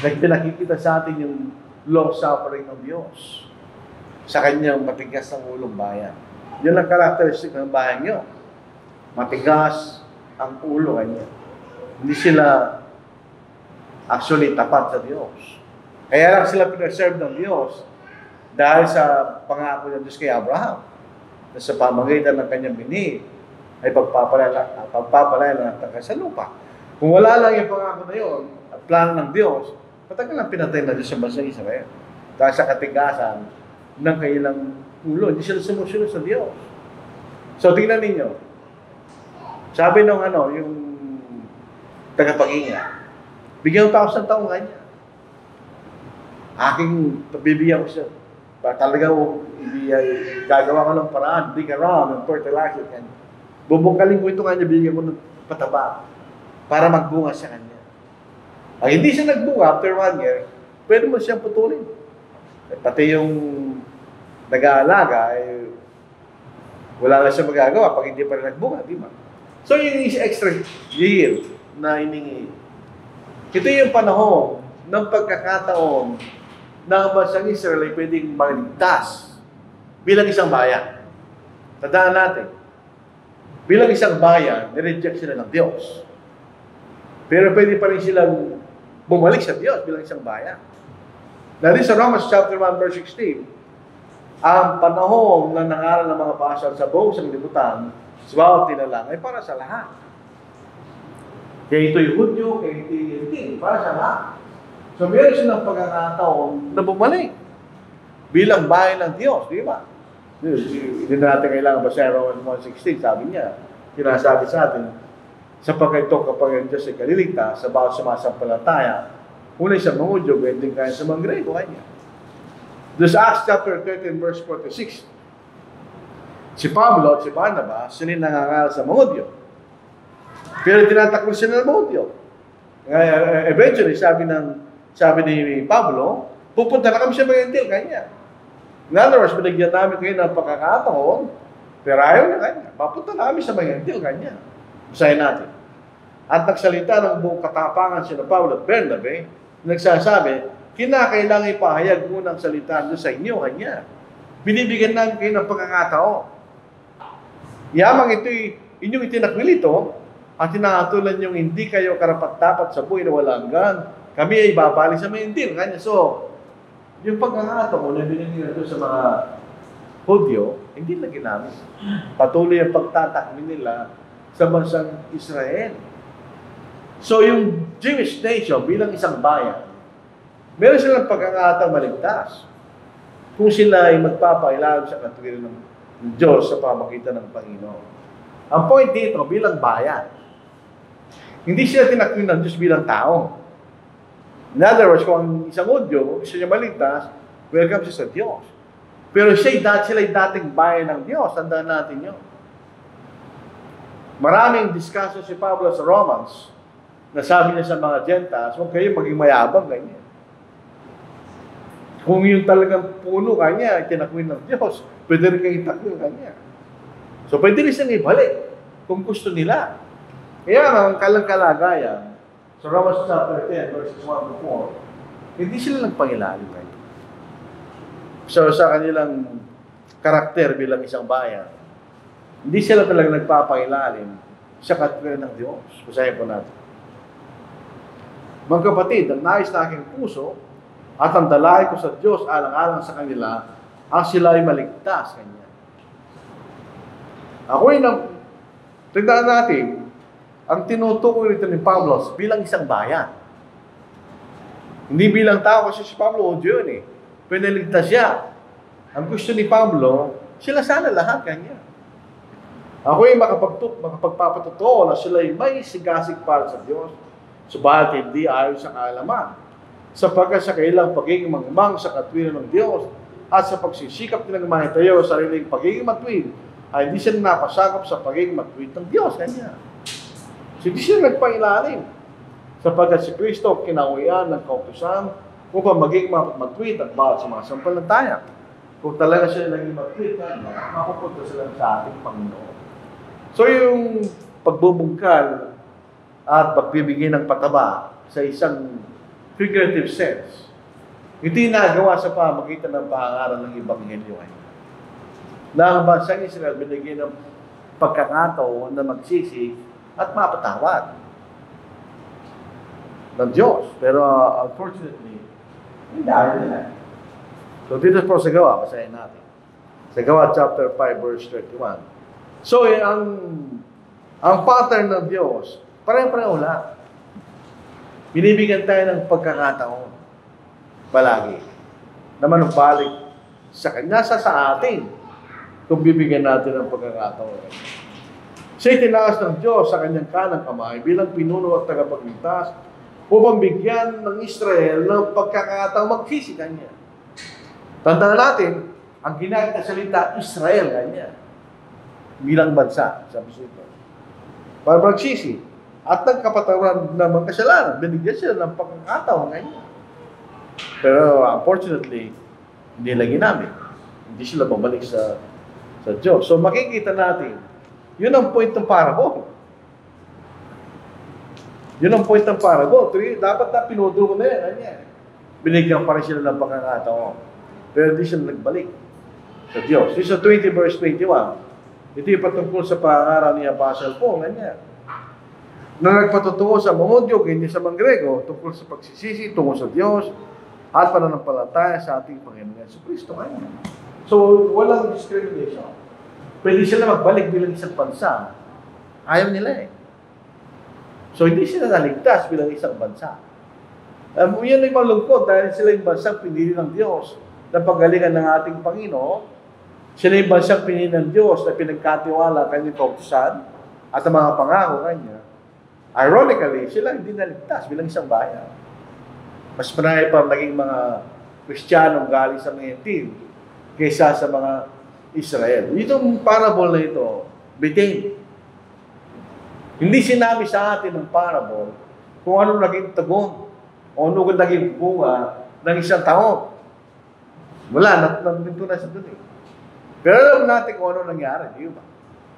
nagpinakikita sa atin yung long suffering ng Diyos sa kanyang matigas ng ulong bayan. Yun ang characteristic ng bayan nyo. Matigas ang ulo kanya. Hindi sila actually tapat sa Diyos. Kaya lang sila pinaserve ng Diyos dahil sa pangako ng Diyos kay Abraham na sa pamagitan ng kanyang bini ay pagpapalala ng tangka sa lupa. Kung wala lang yung pangako na yun at plano ng Diyos, matagal lang pinatay na Diyos sa bansang Israel dahil sa katigasan ng kanilang ulo. Hindi sila sumusunod sa Diyos. So, tingnan ninyo. Sabi nung yung tagapag-ingat, bigyan ko 1,000 taong kanya. Aking bibigyan ko siya. Talaga gagawa ko ng paraan, dig around, and fertilizer kanya. Bubungkalin ko ito kanya, bigyan ko ng pataba para magbunga siya kanya. Ang hindi siya nagbunga after 1 year, pwede mo siyang putulin. Pati yung nag-aalaga, wala na siya magagawa pag hindi pa rin nagbunga, di ba? So, yung extra year na iningi, ito yung panahon ng pagkakataon na ang bansang Israel ay pwedeng maligtas bilang isang bayan. Tandaan natin, bilang isang bayan, nireject sila ng Diyos. Pero pwede pa rin silang bumalik sa Diyos bilang isang bayan. Dahil sa Romans chapter 1 verse 16, ang panahon na nangaral ng mga pasal sa buong sanglibutan, sa bawat nilalang, ay para sa lahat. Kaya ito'y Hudyo, kaya ito'y Gentil, para sa lahat. So, meron silang pagkakataon na bumalik bilang bayan ng Diyos, di ba? Hindi natin kailangan ba sa Romans 1:16, sabi niya, sinasabi sa atin, sapagkat ito kapag ang Diyos ay kaliligtas sa bawat sumasampalataya, unay sa mga Hudyo, bending kaya sa mga Grego, kanya. This Acts chapter 13 verse 46, si Pablo at si Barnabas, sila nangangaral sa mga Hudyo. Pero tinatakbo sila ng mga Hudyo. Eventually, sabi ni Pablo, pupunta na kami sa mga Gentil, kanya. In other words, binigyan namin kayo ng pagkakataon, pero ayaw na kanya. Papunta na kami sa mga Gentil, kanya. Basahin natin. At nagsalita ng buong katapangan sila Pablo at Bernabe, nagsasabi, kinakailangan ipahayag munang salita doon sa inyo, kanya. Binibigyan namin kayo ng pagkakataon. Yamang ito'y inyong itinakwilito, at tinahatulan niyong hindi kayo karapat-dapat sa buhay na walang hanggan, kami ay babalik sa mga Gentil. Kanya, so, yung pagkakataon na binigyan nila sa mga Hudyo, hindi na ginamit. Patuloy ang pagtatakbo nila sa bansang Israel. So, yung Jewish nation bilang isang bayan, meron silang pagkakataon maligtas kung sila ay magpapailalim sa katuwiran ng Diyos sa pamagitan ng Panginoon. Ang point dito, bilang bayan. Hindi sila tinakwil ng Diyos bilang tao. In other words, kung ang isang Hudyo, gusto niya maligtas, welcome siya sa Diyos. Pero sila'y dating bayan ng Diyos. Tandaan natin yun. Maraming discussion si Pablo sa Romans na sabi niya sa mga Gentiles, huwag kayo maging mayabang, ganyan. Kung yung talagang puno kanya, tinakwil ng Diyos, pwede rin kayo itakwil kanya. So, pwede rin silang ibalik kung gusto nila. Kaya ang kalang-kalagayan, sa Romans chapter 10, verses 1 to 4, hindi sila nagpangilalim kayo. So, sa kanilang karakter bilang isang bayan, hindi sila talaga nagpapangilalim sa katwiran ng Diyos. Basahin po natin. Mga kapatid, ang nais na aking puso at ang dalay ko sa Diyos alang-alang sa kanila, ang sila ay maligtas kanya. Ako'y tandaan natin, ang tinutukoy rito ni Pablo bilang isang bayan. Hindi bilang tao kasi si Pablo, o Diyon pinaligtas siya. Ang gusto ni Pablo, sila sana lahat kanya. Ako'y makapagpapatotoo na sila ay may sigasig para sa Diyos, subalit hindi ayon sa kaalaman, sapagkat sa kailang pagiging mangmang sa katwiran ng Diyos at sa pagsisikap nilang mahitayo sa sariling pagiging matwid, ay hindi sila napasakop sa pagiging matwid ng Diyos kanya. So, hindi sila nagpailalim. Sapagkat si Kristo kinawian ng kautusan upang maging matwid at bawat sa mga sampalataya. Kung talaga sila naging matwid, mapupunta sila sa ating Panginoon. So, yung pagbubungkal at pagbibigay ng pataba sa isang figurative sense, ito yung nagawa sa pamagitan ng pangaral ng Ebanghelyo. Na ang bansang Israel binigyan ng pagkakataon na magsisi at mapatawad ng Diyos. Pero unfortunately, hindi ayaw nila. So dito po sa Gawa, basahin natin. Sa Gawa chapter 5 verse 31. So ang pattern ng Diyos, pareho-pareho lang. Binibigyan tayo ng pagkakataon palagi na manubalik sa Kanya sa atin kung bibigyan natin ng pagkakataon. Siya'y tinaas ng Diyos sa kanyang kanang kamay bilang pinuno at tagapagligtas upang bigyan ng Israel ng pagkakataong magsisi kanya. Tandaan natin, ang ginamit na salita, Israel kanya. Bilang bansa, sabi siya. Para magsisi. At nagkapatawaran ng mga kasalanan, binigyan sila ng pagkakataon kanya. Pero unfortunately, hindi nila ginamit. Hindi sila bumalik sa Diyos. So makikita natin, yun ang point ng parable. Yun ang point ng parable. Dapat na pinudro mo na yan. Binigyan pa rin sila ng pagkakataon. Pero hindi sila nagbalik sa Diyos. This is 20 verse 21. Ito yung patungkol sa pangaral ni Apostle Paul. Na nagpatutuo sa mga Hudyo, hindi sa mga Grego, tungkol sa pagsisisi, tungkol sa Diyos, at pananampalataya sa ating Panginoon Yesu Cristo. So, walang discrimination. Pwede sila magbalik bilang isang bansa. Ayaw nila So, hindi sila naligtas bilang isang bansa. Yan ay malungkot dahil sila yung bansang pinili ng Diyos na pagalingan ng ating Panginoon. Sila yung bansang pinili ng Diyos na pinagkatiwala kanyang kautusan at ang mga pangako kanya. Ironically, sila hindi naligtas bilang isang bayan. Mas marami pa naging mga Kristiyanong galing sa mga Gentil kaysa sa mga Israel. Itong parable na ito, bitin. Hindi sinabi sa atin ng parable kung ano naging tugon o ano naging bunga ng isang taon. Wala, nandito na sa doon Pero alam natin kung ano nangyari, di ba?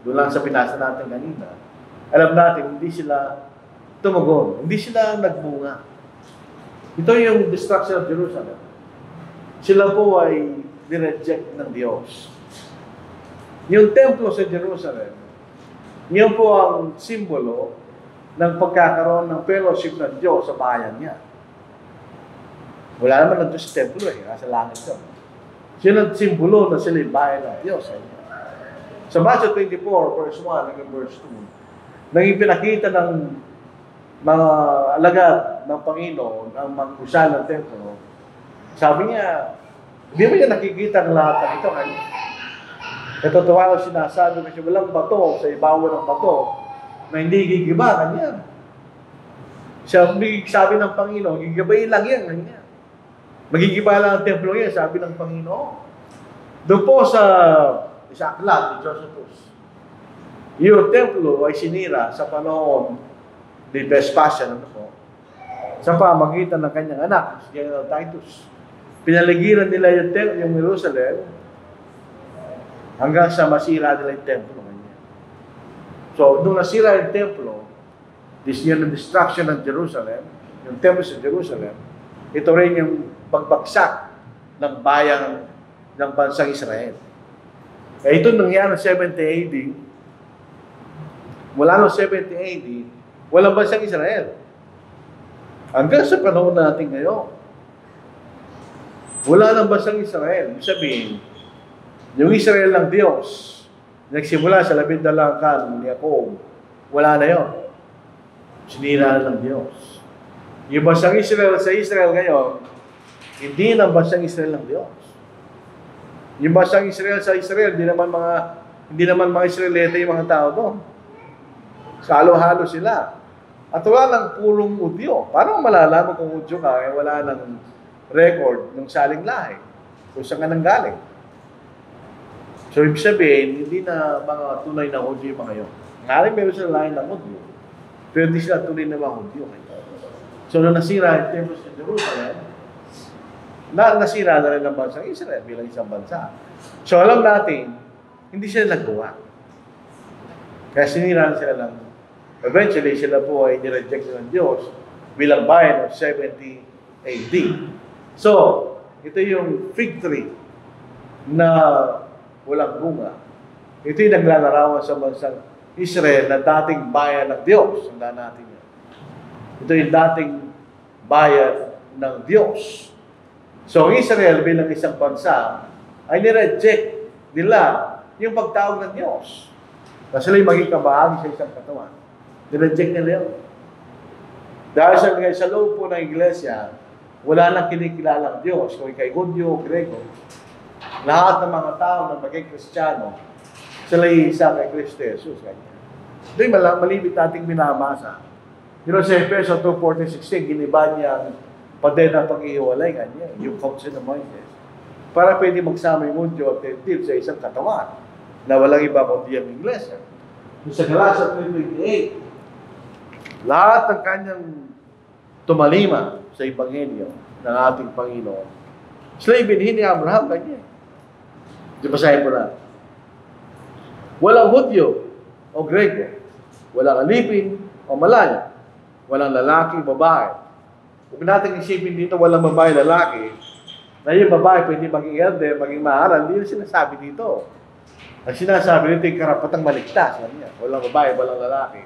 Doon lang sa pinasa natin kanina. Alam natin, hindi sila tumugon. Hindi sila nagbunga. Ito yung destruction of Jerusalem. Sila po ay nireject ng Diyos. Yung templo sa Jerusalem, yun po ang simbolo ng pagkakaroon ng fellowship ng Diyos sa bayan niya. Wala naman ng Diyos sa templo nasa langit yun. Yun ang simbolo na sila yung bayan ng Diyos. Sa Matthew 24, verse 1 hanggang verse 2, nang ipinakita ng mga alagad ng Panginoon ang mag-usal ng templo, sabi niya, di ba niya nakikita ang lahat ng ito? Katotohanan sinasabi kasi walang bato sa ibabaw ng bato na hindi gigiba, kanya. Sabi ng Panginoon, gigibayin lang yan, kanya. Magigiba lang ang templo yan, sabi ng Panginoon. Doon po sa aklat ni Josephus, yung templo ay sinira sa panahon ni Vespasian, sa pamagitan ng kanyang anak, si General Titus. Pinaligiran nila yung Jerusalem hanggang sa masira nila yung templo. So, nung nasira yung templo, yung destruction ng Jerusalem, yung templo sa Jerusalem, ito rin yung pagbagsak ng bayan ng bansang Israel. Ito nangyari ng 70 AD. Mula noong 70 AD, walang bansang Israel. Hanggang sa panahon natin ngayon, wala nang bansang Israel. Ibig sabihin, yung Israel ng Diyos, nagsimula sa 12 kan ni Jacob, wala na yun. Sinira ng Diyos. Yung bansang Israel sa Israel ngayon, hindi na bansang Israel ng Diyos. Yung bansang Israel sa Israel, hindi naman mga Israelite yung mga tao doon. Halo-halo sila. At wala ng purong Udyo. Paano malalaman kung Udyo ka, wala ng record ng saling lahi kung saan ka nanggaling? So, ibig sabihin, hindi na mga tunay na Udyo yung mga yun. Ngayon, meron sila lahi ng Udyo. Pero hindi sila tunay na mga Udyo. So, nung nasira yung templo sa Jerusalem, nasira na rin ang bansang Israel bilang isang bansa. So, alam natin, hindi sila naggawa. Kaya sinira sila lang. Eventually, sila po ay nireject ng Diyos bilang bayan of 70 AD. So, ito yung fig tree na walang bunga. Ito yung naglalarawan sa bansang Israel na dating bayan ng Diyos. Tandaan natin yan. Ito yung dating bayan ng Diyos. So, Israel bilang isang bansa ay nireject nila yung pagtawag ng Diyos. Kasi sila yung maging kabahagi sa isang katawan. Nireject nila yun. Dahil sa loob po ng iglesia, wala nang kinikilalang Diyos, kung kay Hudyo o Grego. Lahat ng mga tao na maging Kristiyano, sila isa kay Kristo Jesus. Ito yung malibit nating binabasa. Sa Efeso 2:14-16, giniba niya ang pader ng pag-ihiwalay kanya, yung council ng Moises. Para pwede magsama yung Hudyo at Gentil sa isang katawan na walang iba kundi ang iglesia. Sa Galatians 3:28, lahat ng kanyang tumalima sa Ebanghelyo ng ating Panginoon, sila ibinhin ni Abraham kanya. Di basahin po na. Walang Hudyo o Grego, walang alipin o malaya, walang lalaki o babae. Huwag natin isipin dito walang babae lalaki, na yung babae pwede maging elder, maging maaral, hindi na sinasabi dito. Ang sinasabi dito yung karapatang maligtas. Walang babae, walang lalaki.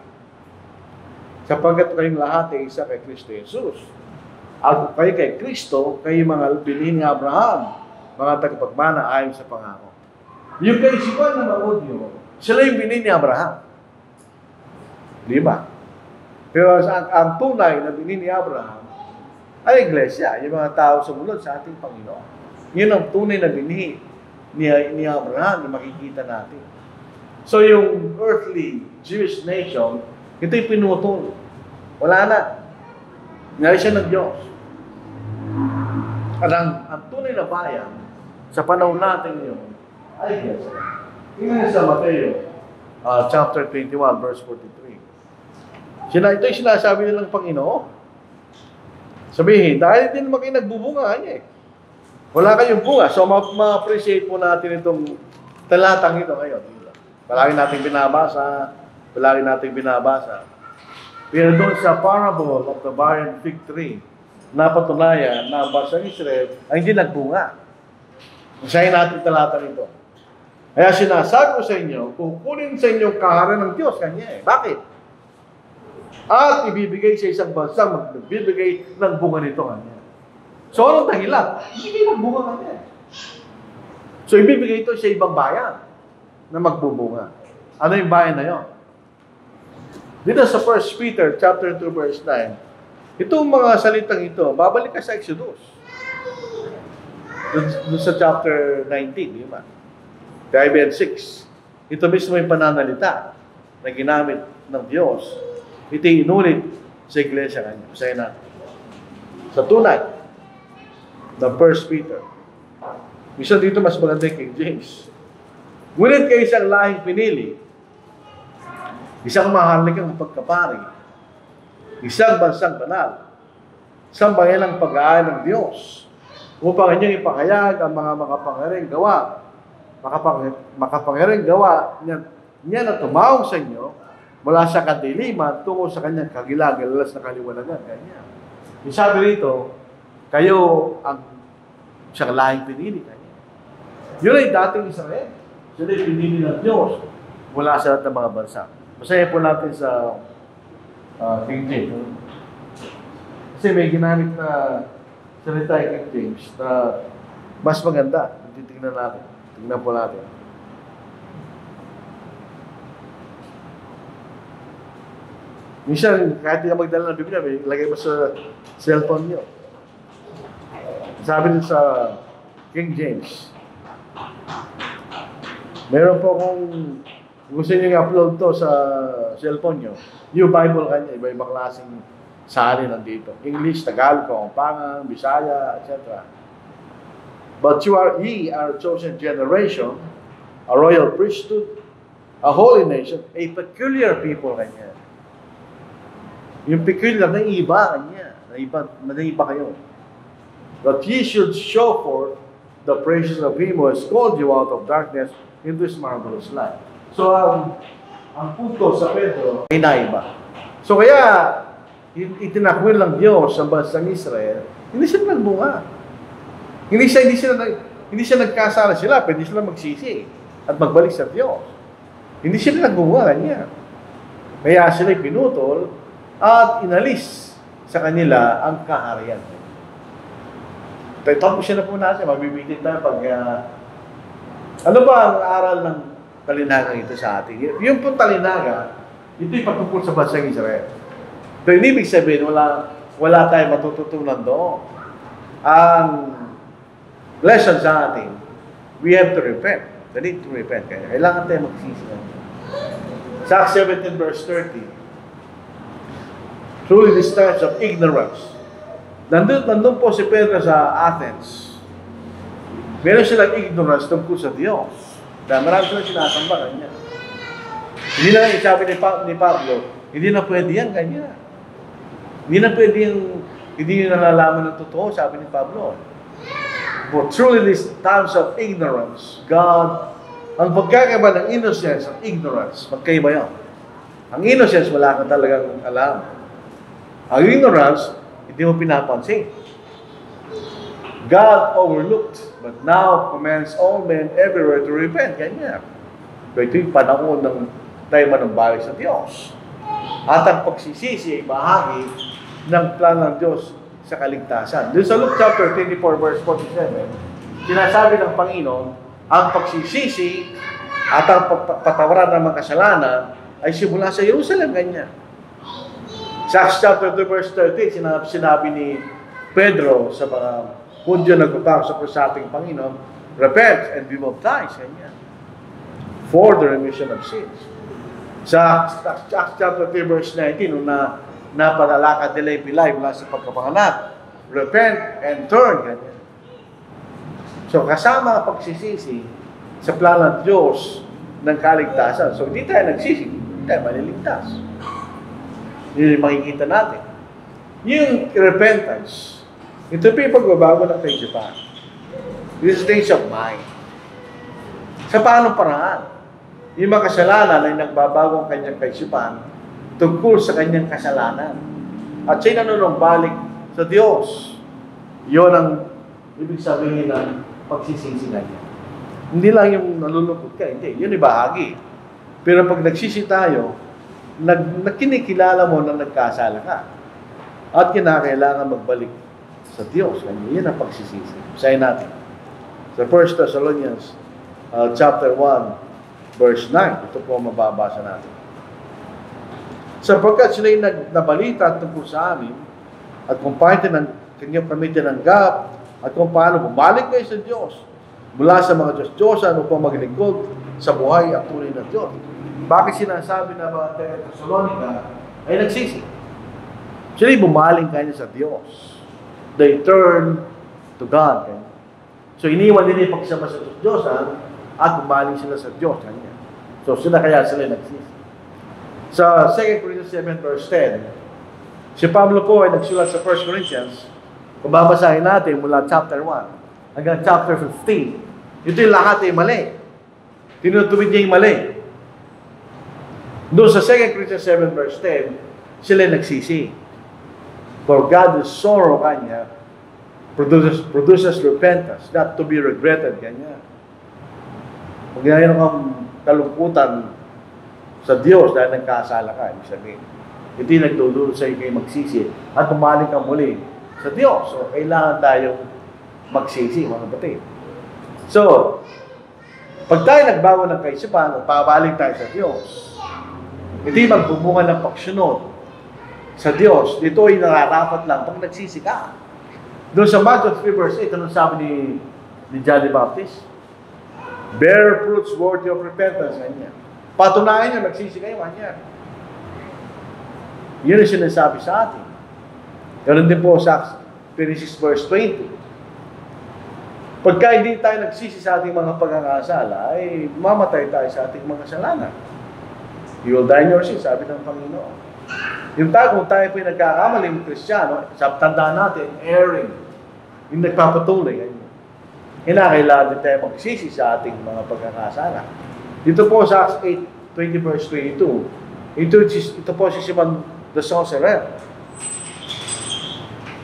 Sapagkat kayong lahat ay isa kay Kristo Jesus. At kayo kay Kristo, kayo mga binhin ni Abraham, mga tagapagmana ayon sa pangako. Yung kaisipan ng mga Hudyo, sila yung binhin ni Abraham. Di ba? Pero ang tunay na binhin ni Abraham ay iglesia, yung mga tao sumunod sa ating Panginoon. Yun ang tunay na binhi ni Abraham na makikita natin. So yung earthly Jewish nation, ito'y pinutol. Wala na. Ngayon siya ng Diyos. At ang tunay na bayan, sa panahon natin yun, ay yes. Tingnan sa Mateo, chapter 21, verse 43. Ito'y sinasabi nilang Panginoon. Sabihin, dahil din naman kayo nagbubunga niya eh. Wala kayong bunga. So, ma-appreciate po natin itong talatang ito ngayon. Palagi natin binabasa. Pero doon sa parable of the barren fig tree, napatunayan na ang bansang Israel ay hindi nagbunga. Basahin natin talata nito. Kaya sinasabi ko sa inyo, kukunin sa inyo kaharan ng Diyos kanya eh. Bakit? At ibibigay sa isang bansa, magbibigay ng bunga nito kanya. So, anong dahilan? Hindi nagbunga kanya. So, ibibigay ito sa ibang bayan na magbubunga. Ano yung bayan na yun? Dito sa 1 Peter chapter 2 verse 9, itong mga salitang ito, babalik ka sa Exodus. Doon sa chapter 19, di ba? 5 and 6. Ito mismo yung pananalita na ginamit ng Diyos. Ito yung inulit sa iglesia kanya. Basahin natin. Sa tunay, the 1 Peter. Minsan dito mas maganda yung King James. Ngunit kayo isang lahing pinili, isang mahalikang pagkapari, isang bansang banal, isang bayanang pag-aay ng Diyos, upang inyong ipahayag ang mga makapangyarihang gawa, makapangyarihang gawa niya na tumawag sa inyo mula sa kadiliman tungo sa kanyang kagilag-alalas na kaliwanagan. Kanya. Yung sabi rito, kayo ang siyang lahing pinili. Kanya. Yun ay dating Israel. Sila ay pinili ng Diyos mula sa lahat ng mga bansa. Basahin po natin sa King James. Kasi may ginamit na salita yung King James na mas maganda. Titignan natin. Tingnan po natin. Minsan, kahit hindi ka magdala ng Biblia, may lagay mo sa cellphone nyo. Sabi din sa King James, meron po kung gusto nyo i-upload to sa cellphone nyo, New Bible kanya, iba-ibang klaseng sali nandito. English, Tagalog, Kapampangan, Bisaya, etc. But ye are a chosen generation, a royal priesthood, a holy nation, a peculiar people kanya. Yung peculiar na iba kanya, na iba kayo. That ye should show forth the praises of Him who has called you out of darkness into His marvelous light. So, ang punto sa Pedro ay naiba. So, kaya, itinakwil ng Diyos sa bansang Israel, hindi sila nagbunga. Hindi siya nagkasala sila, pwede sila magsisi at magbalik sa Diyos. Hindi sila nagbunga niya. Kaya sila pinutol at inalis sa kanila ang kaharian. Tapos siya na po natin, mabibitin tayo pag ano ba ang aral ng talinaga ito sa atin? Yung pong talinaga, ito'y patungkol sa bansang Israel. So, ibig sabihin, wala tayong matututunan doon. Ang lesson sa atin, we have to repent. We need to repent. Kailangan tayo magsisi. Sa Acts 17 verse 30, truly these times of ignorance. Nandun po si Pedro sa Athens. Meron silang ignorance tungkol sa Diyos. Dahil marami silang sinasamba kanya. Hindi na lang sabi ni Pablo, hindi na pwede yan kanya. Hindi na pwede yung, hindi nyo nalalaman ng totoo, sabi ni Pablo. But truly these times of ignorance, God, ang pagkakaiba ng innocence at ignorance, magkaiba yan. Ang innocence, wala kang talagang alam. Ang ignorance, hindi mo pinapansin. God overlooked, but now commands all men everywhere to repent. Ganyan. So ito yung panahon ng tayo manumbalik sa Diyos. At ang pagsisisi ay bahagi ng plan ng Diyos sa kaligtasan. Doon sa Luke chapter 24 verse 47, sinasabi ng Panginoon, ang pagsisisi at ang patawaran ng mga kasalanan ay simula sa Jerusalem. Ganyan. Sa Acts chapter 2 verse 30, sinabi ni Pedro sa mga Hudyo nagpapasok sa ating Panginoon, repent and be baptized. Ganyan. For the remission of sins. Sa Acts chapter 3 verse 19, nung napalalakad nila yung pilay mula sa pagkapanganak, repent and turn. Ganyan. So kasama ang pagsisisi sa plano ng Diyos ng kaligtasan. So hindi tayo nagsisi, hindi tayo maliligtas. Yun yung makikita natin. Yung repentance, ito pa yung pagbabago ng kaisipan. This is things of mind. Sa paanong paraan? Yung mga kasalanan ay nagbabago ang kanyang kaisipan tungkol sa kanyang kasalanan. At siya'y nanunumbalik sa Diyos. Yun ang ibig sabihin ng pagsisisi niya. Hindi lang yung nalulungkot ka, hindi. Yun ay bahagi. Pero pag nagsisi tayo, kinikilala mo na nagkasala ka. At kinakailangan magbalik sa Diyos. Yan ang pagsisisi. Basahin natin. Sa 1 Thessalonians chapter 1 verse 9. Ito po mababasa natin. Sapagkat sila'y nabalita tungkol sa amin at kung paano kanyang kami tinanggap at kung paano bumalik kayo sa Diyos mula sa mga Diyos-Diyosan upang maglingkod sa buhay at tunay na Diyos. Bakit sinasabi na mga Thessalonica ay nagsisi? Sila bumaling kanya sa Diyos. They turn to God. Kanya. So, iniwan nila yung pagsama sa Diyos-Diyosan at bumaling sila sa Diyos. Kanya. So, sila nagsisi. Sa 2 Corinthians 7 verse 10, si Pablo po ay nagsulat sa 1 Corinthians. Kung babasahin natin mula chapter 1 hanggang chapter 15, ito yung lahat ay mali. Tinutuwid niya yung mali. Doon sa 2 Corinthians 7 verse 10, sila nagsisi. For God is sorrow, kanya, produces repentance, not to be regretted, kanya. Kung ginagawa kang kalungkutan sa Diyos dahil nagkasala ka, ibig sabihin, ito yung nagdudulot sa iyo kayo magsisi at tumaling ka muli sa Diyos. So, kailangan tayong magsisi, mga kapatid. So, pag tayo nagbago ng kaisipan, pabalik tayo sa Diyos, hindi magbubunga ng pagsunod sa Diyos. Dito ay nararapat lang pag nagsisi ka. Doon sa Matthew 3 verse 8, anong sabi ni John the Baptist? Bear fruits worthy of repentance, kanya. Patunayan nyo, nagsisi kayo, kanya. Yun ang sinasabi sa atin. Ganun din po sa Genesis verse 20. Pagka hindi tayo nagsisi sa ating mga pagkakasala, ay mamatay tayo sa ating mga kasalanan. You will die in your sins, sabi ng Panginoon. Yung tayo, kung tayo po yung nagkakamaling Kristiyano, sa tandaan natin, erring, yung nagpapatuloy, kinakailangan din tayo magsisi sa ating mga pagkakasala. Dito po sa Acts 8:20 verse 22, ito po si Simon the sorcerer.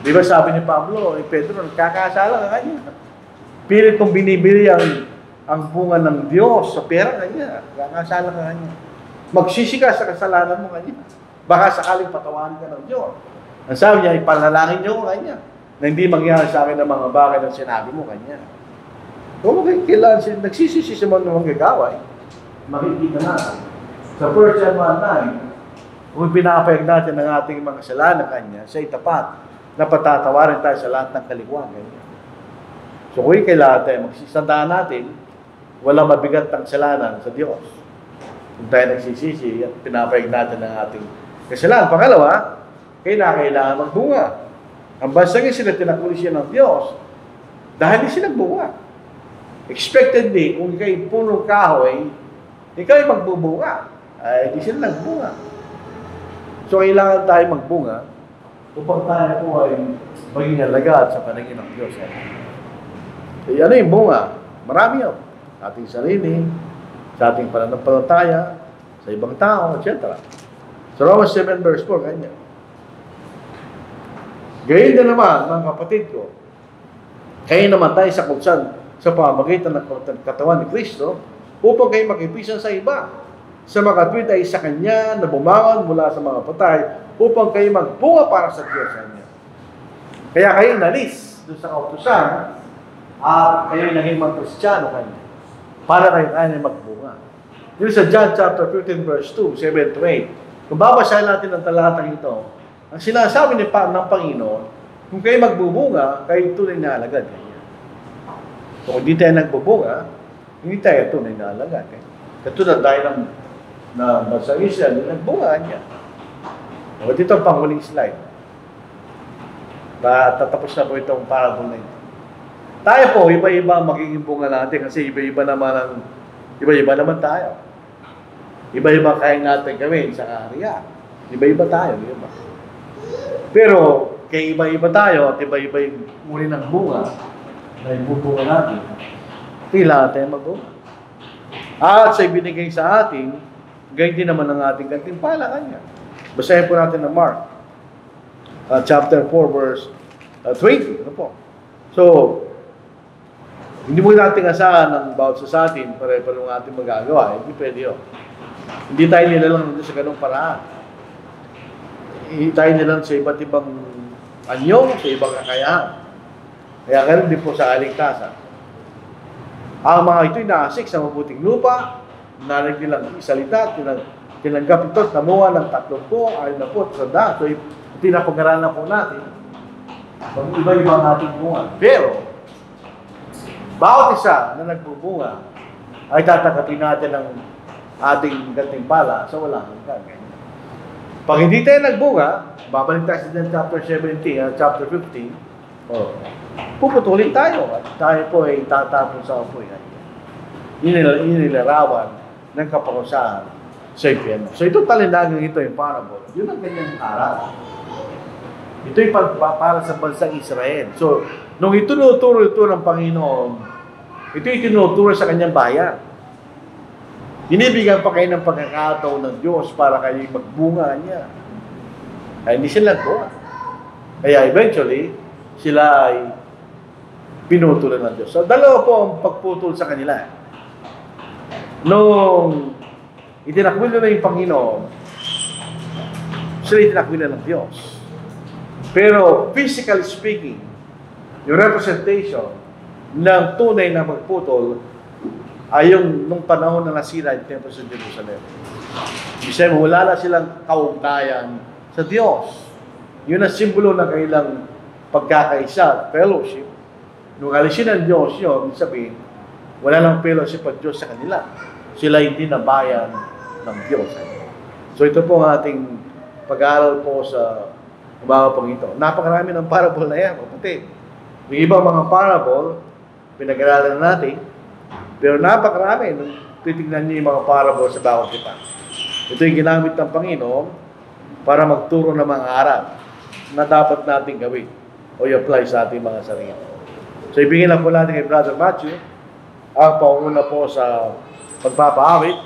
Di ba sabi ni Pablo, Pedro, nagkakasala ka kanya. Pilit kong binibili ang bunga ng Diyos sa pera kanya. Nagkakasala ka kanya. Magsisi ka sa kasalanan mo kanya. Baka sakaling patawanin ka ng Diyos. Ang sabi niya, ipanalangin niyo ko kanya na hindi mangyari sa akin ng mga bagay na sinabi mo kanya. Kung kailangan nagsisi si Simon ng gagaway, makikita natin. Sa 1 John 1:9, kung pinapayag natin ang ating mga kasalanan kanya, siya'y tapat na patatawarin tayo sa lahat ng kalikuan. So kung kailangan tayo magsisandaan natin, walang mabigat ang kasalanan sa Diyos. Kung tayo nagsisisi at pinapayag natin ang ating kasalanan. Pangalawa, kailangan magbunga. Ang bansang sila tinakuli siya ng Diyos dahil hindi sila nagbunga. Expectedly, kung ikaw'y punong kahoy, ikaw'y magbubunga. Ay, hindi sila nagbunga. So, kailangan tayo magbunga upang tayo po ay maging alagad sa paningin ng Diyos. Ano yung bunga? Marami yun. Sa ating sarili, sa ating pananampalataya, sa ibang tao, etc. So, Romans 7 verse 4, ganyan. Gayon din naman, mga kapatid ko, kayo naman tayo sa kutsan sa pamamagitan ng katawan ni Kristo upang kayo makipisan sa iba. Sa makatwid ay sa Kanya na bumangon mula sa mga patay upang kayo magbunga para sa Diyos sa Kanya. Kaya kayo nalis doon sa kautusan at kayo naging mga Kristiyano Kanya para kayo kaya magbunga. Yun sa John chapter 15 verse 2, 7-8. Kung babasahin natin ang talatang ito, ang sinasabi ng Panginoon, kung kayo magbubunga, kayo tunay na alagad. So, kung hindi tayo nagbubunga, hindi tayo tunay na alagad. Katulad tayo na sa Israel, nagbunga niya. So, dito ang panghuling slide. Tatapos na po itong parable na ito. Tayo po, iba-iba ang magiging bunga natin kasi iba-iba naman tayo. Iba-iba kaya natin gawin sa kaharian. Iba-iba tayo, iba. Pero, kaya iba-iba tayo at iba-iba yung muli ng bunga na ibubunga natin, kailangan tayo magbunga. At sa ibinigay sa atin, gayon din naman ang ating gantimpala kanya. Basahin po natin ang Mark, chapter 4, verse 20. Ano po? So, hindi mo natin asahan ng bawat sa atin, pare-parang ating magagawa. Hindi pwede yun. Hindi tayo nilalang sa ganung paraan. Hindi tayo nilalang sa iba't ibang anyo, sa ibang kakayahan. Kaya ganun din po sa kaligtasan. Ang mga ito'y naasik sa mabuting lupa, narinig nilang isalita, tinanggap ito at namuha ng 30, 40, 100. So, pinapag-aralan po natin. Pag iba-iba ang ating bunga. Pero, bawat isa na nagbubunga ay tatanggapin natin ng ating gantimpala sa walang hanggan. Pag hindi tayo nagbunga, babalik tayo sa chapter 17, chapter 15, puputulin tayo at tayo po ay tatapon sa apoy. Inilarawan ng kaparusahan sa impyerno. So ito talindagang ito yung parable. Yun ang kanyang aral. Ito yung para sa bansang Israel. So, nung itinuturo ito ng Panginoon, ito yung itinuturo sa kanyang bayan. Binibigyan pa kayo ng pagkakataon ng Diyos para kayo magbunga niya. Kaya hindi sila nagawa. Kaya eventually, sila ay pinutulan ng Diyos. So, dalawa po ang pagputol sa kanila. Nung itinakwil na yung Panginoon, sila itinakwil na ng Diyos. Pero, physically speaking, yung representation ng tunay na magputol ay yung nung panahon na nasira yung templo sa Jerusalem. Ibig wala na silang kaugnayan sa Diyos. Yun ang simbolo ng kanilang pagkakaisa, fellowship. Nung alisin ng Diyos yun, sabihin, wala lang fellowship ang Diyos sa kanila. Sila hindi nabayan ng Diyos. So ito po ang ating pag-aaral po sa umabang ito. Napakarami ng parable na yan, kapatid. Yung ibang mga parable, pinag-aralan natin, pero napakarami nung titignan niyo yung mga parable sa Bagong Tipan. Ito yung ginamit ng Panginoon para magturo ng mga aral na dapat natin gawin o i-apply sa ating mga sarili. So ibigin lang po natin kay Brother Matthew ang pauna po sa pagpapaawit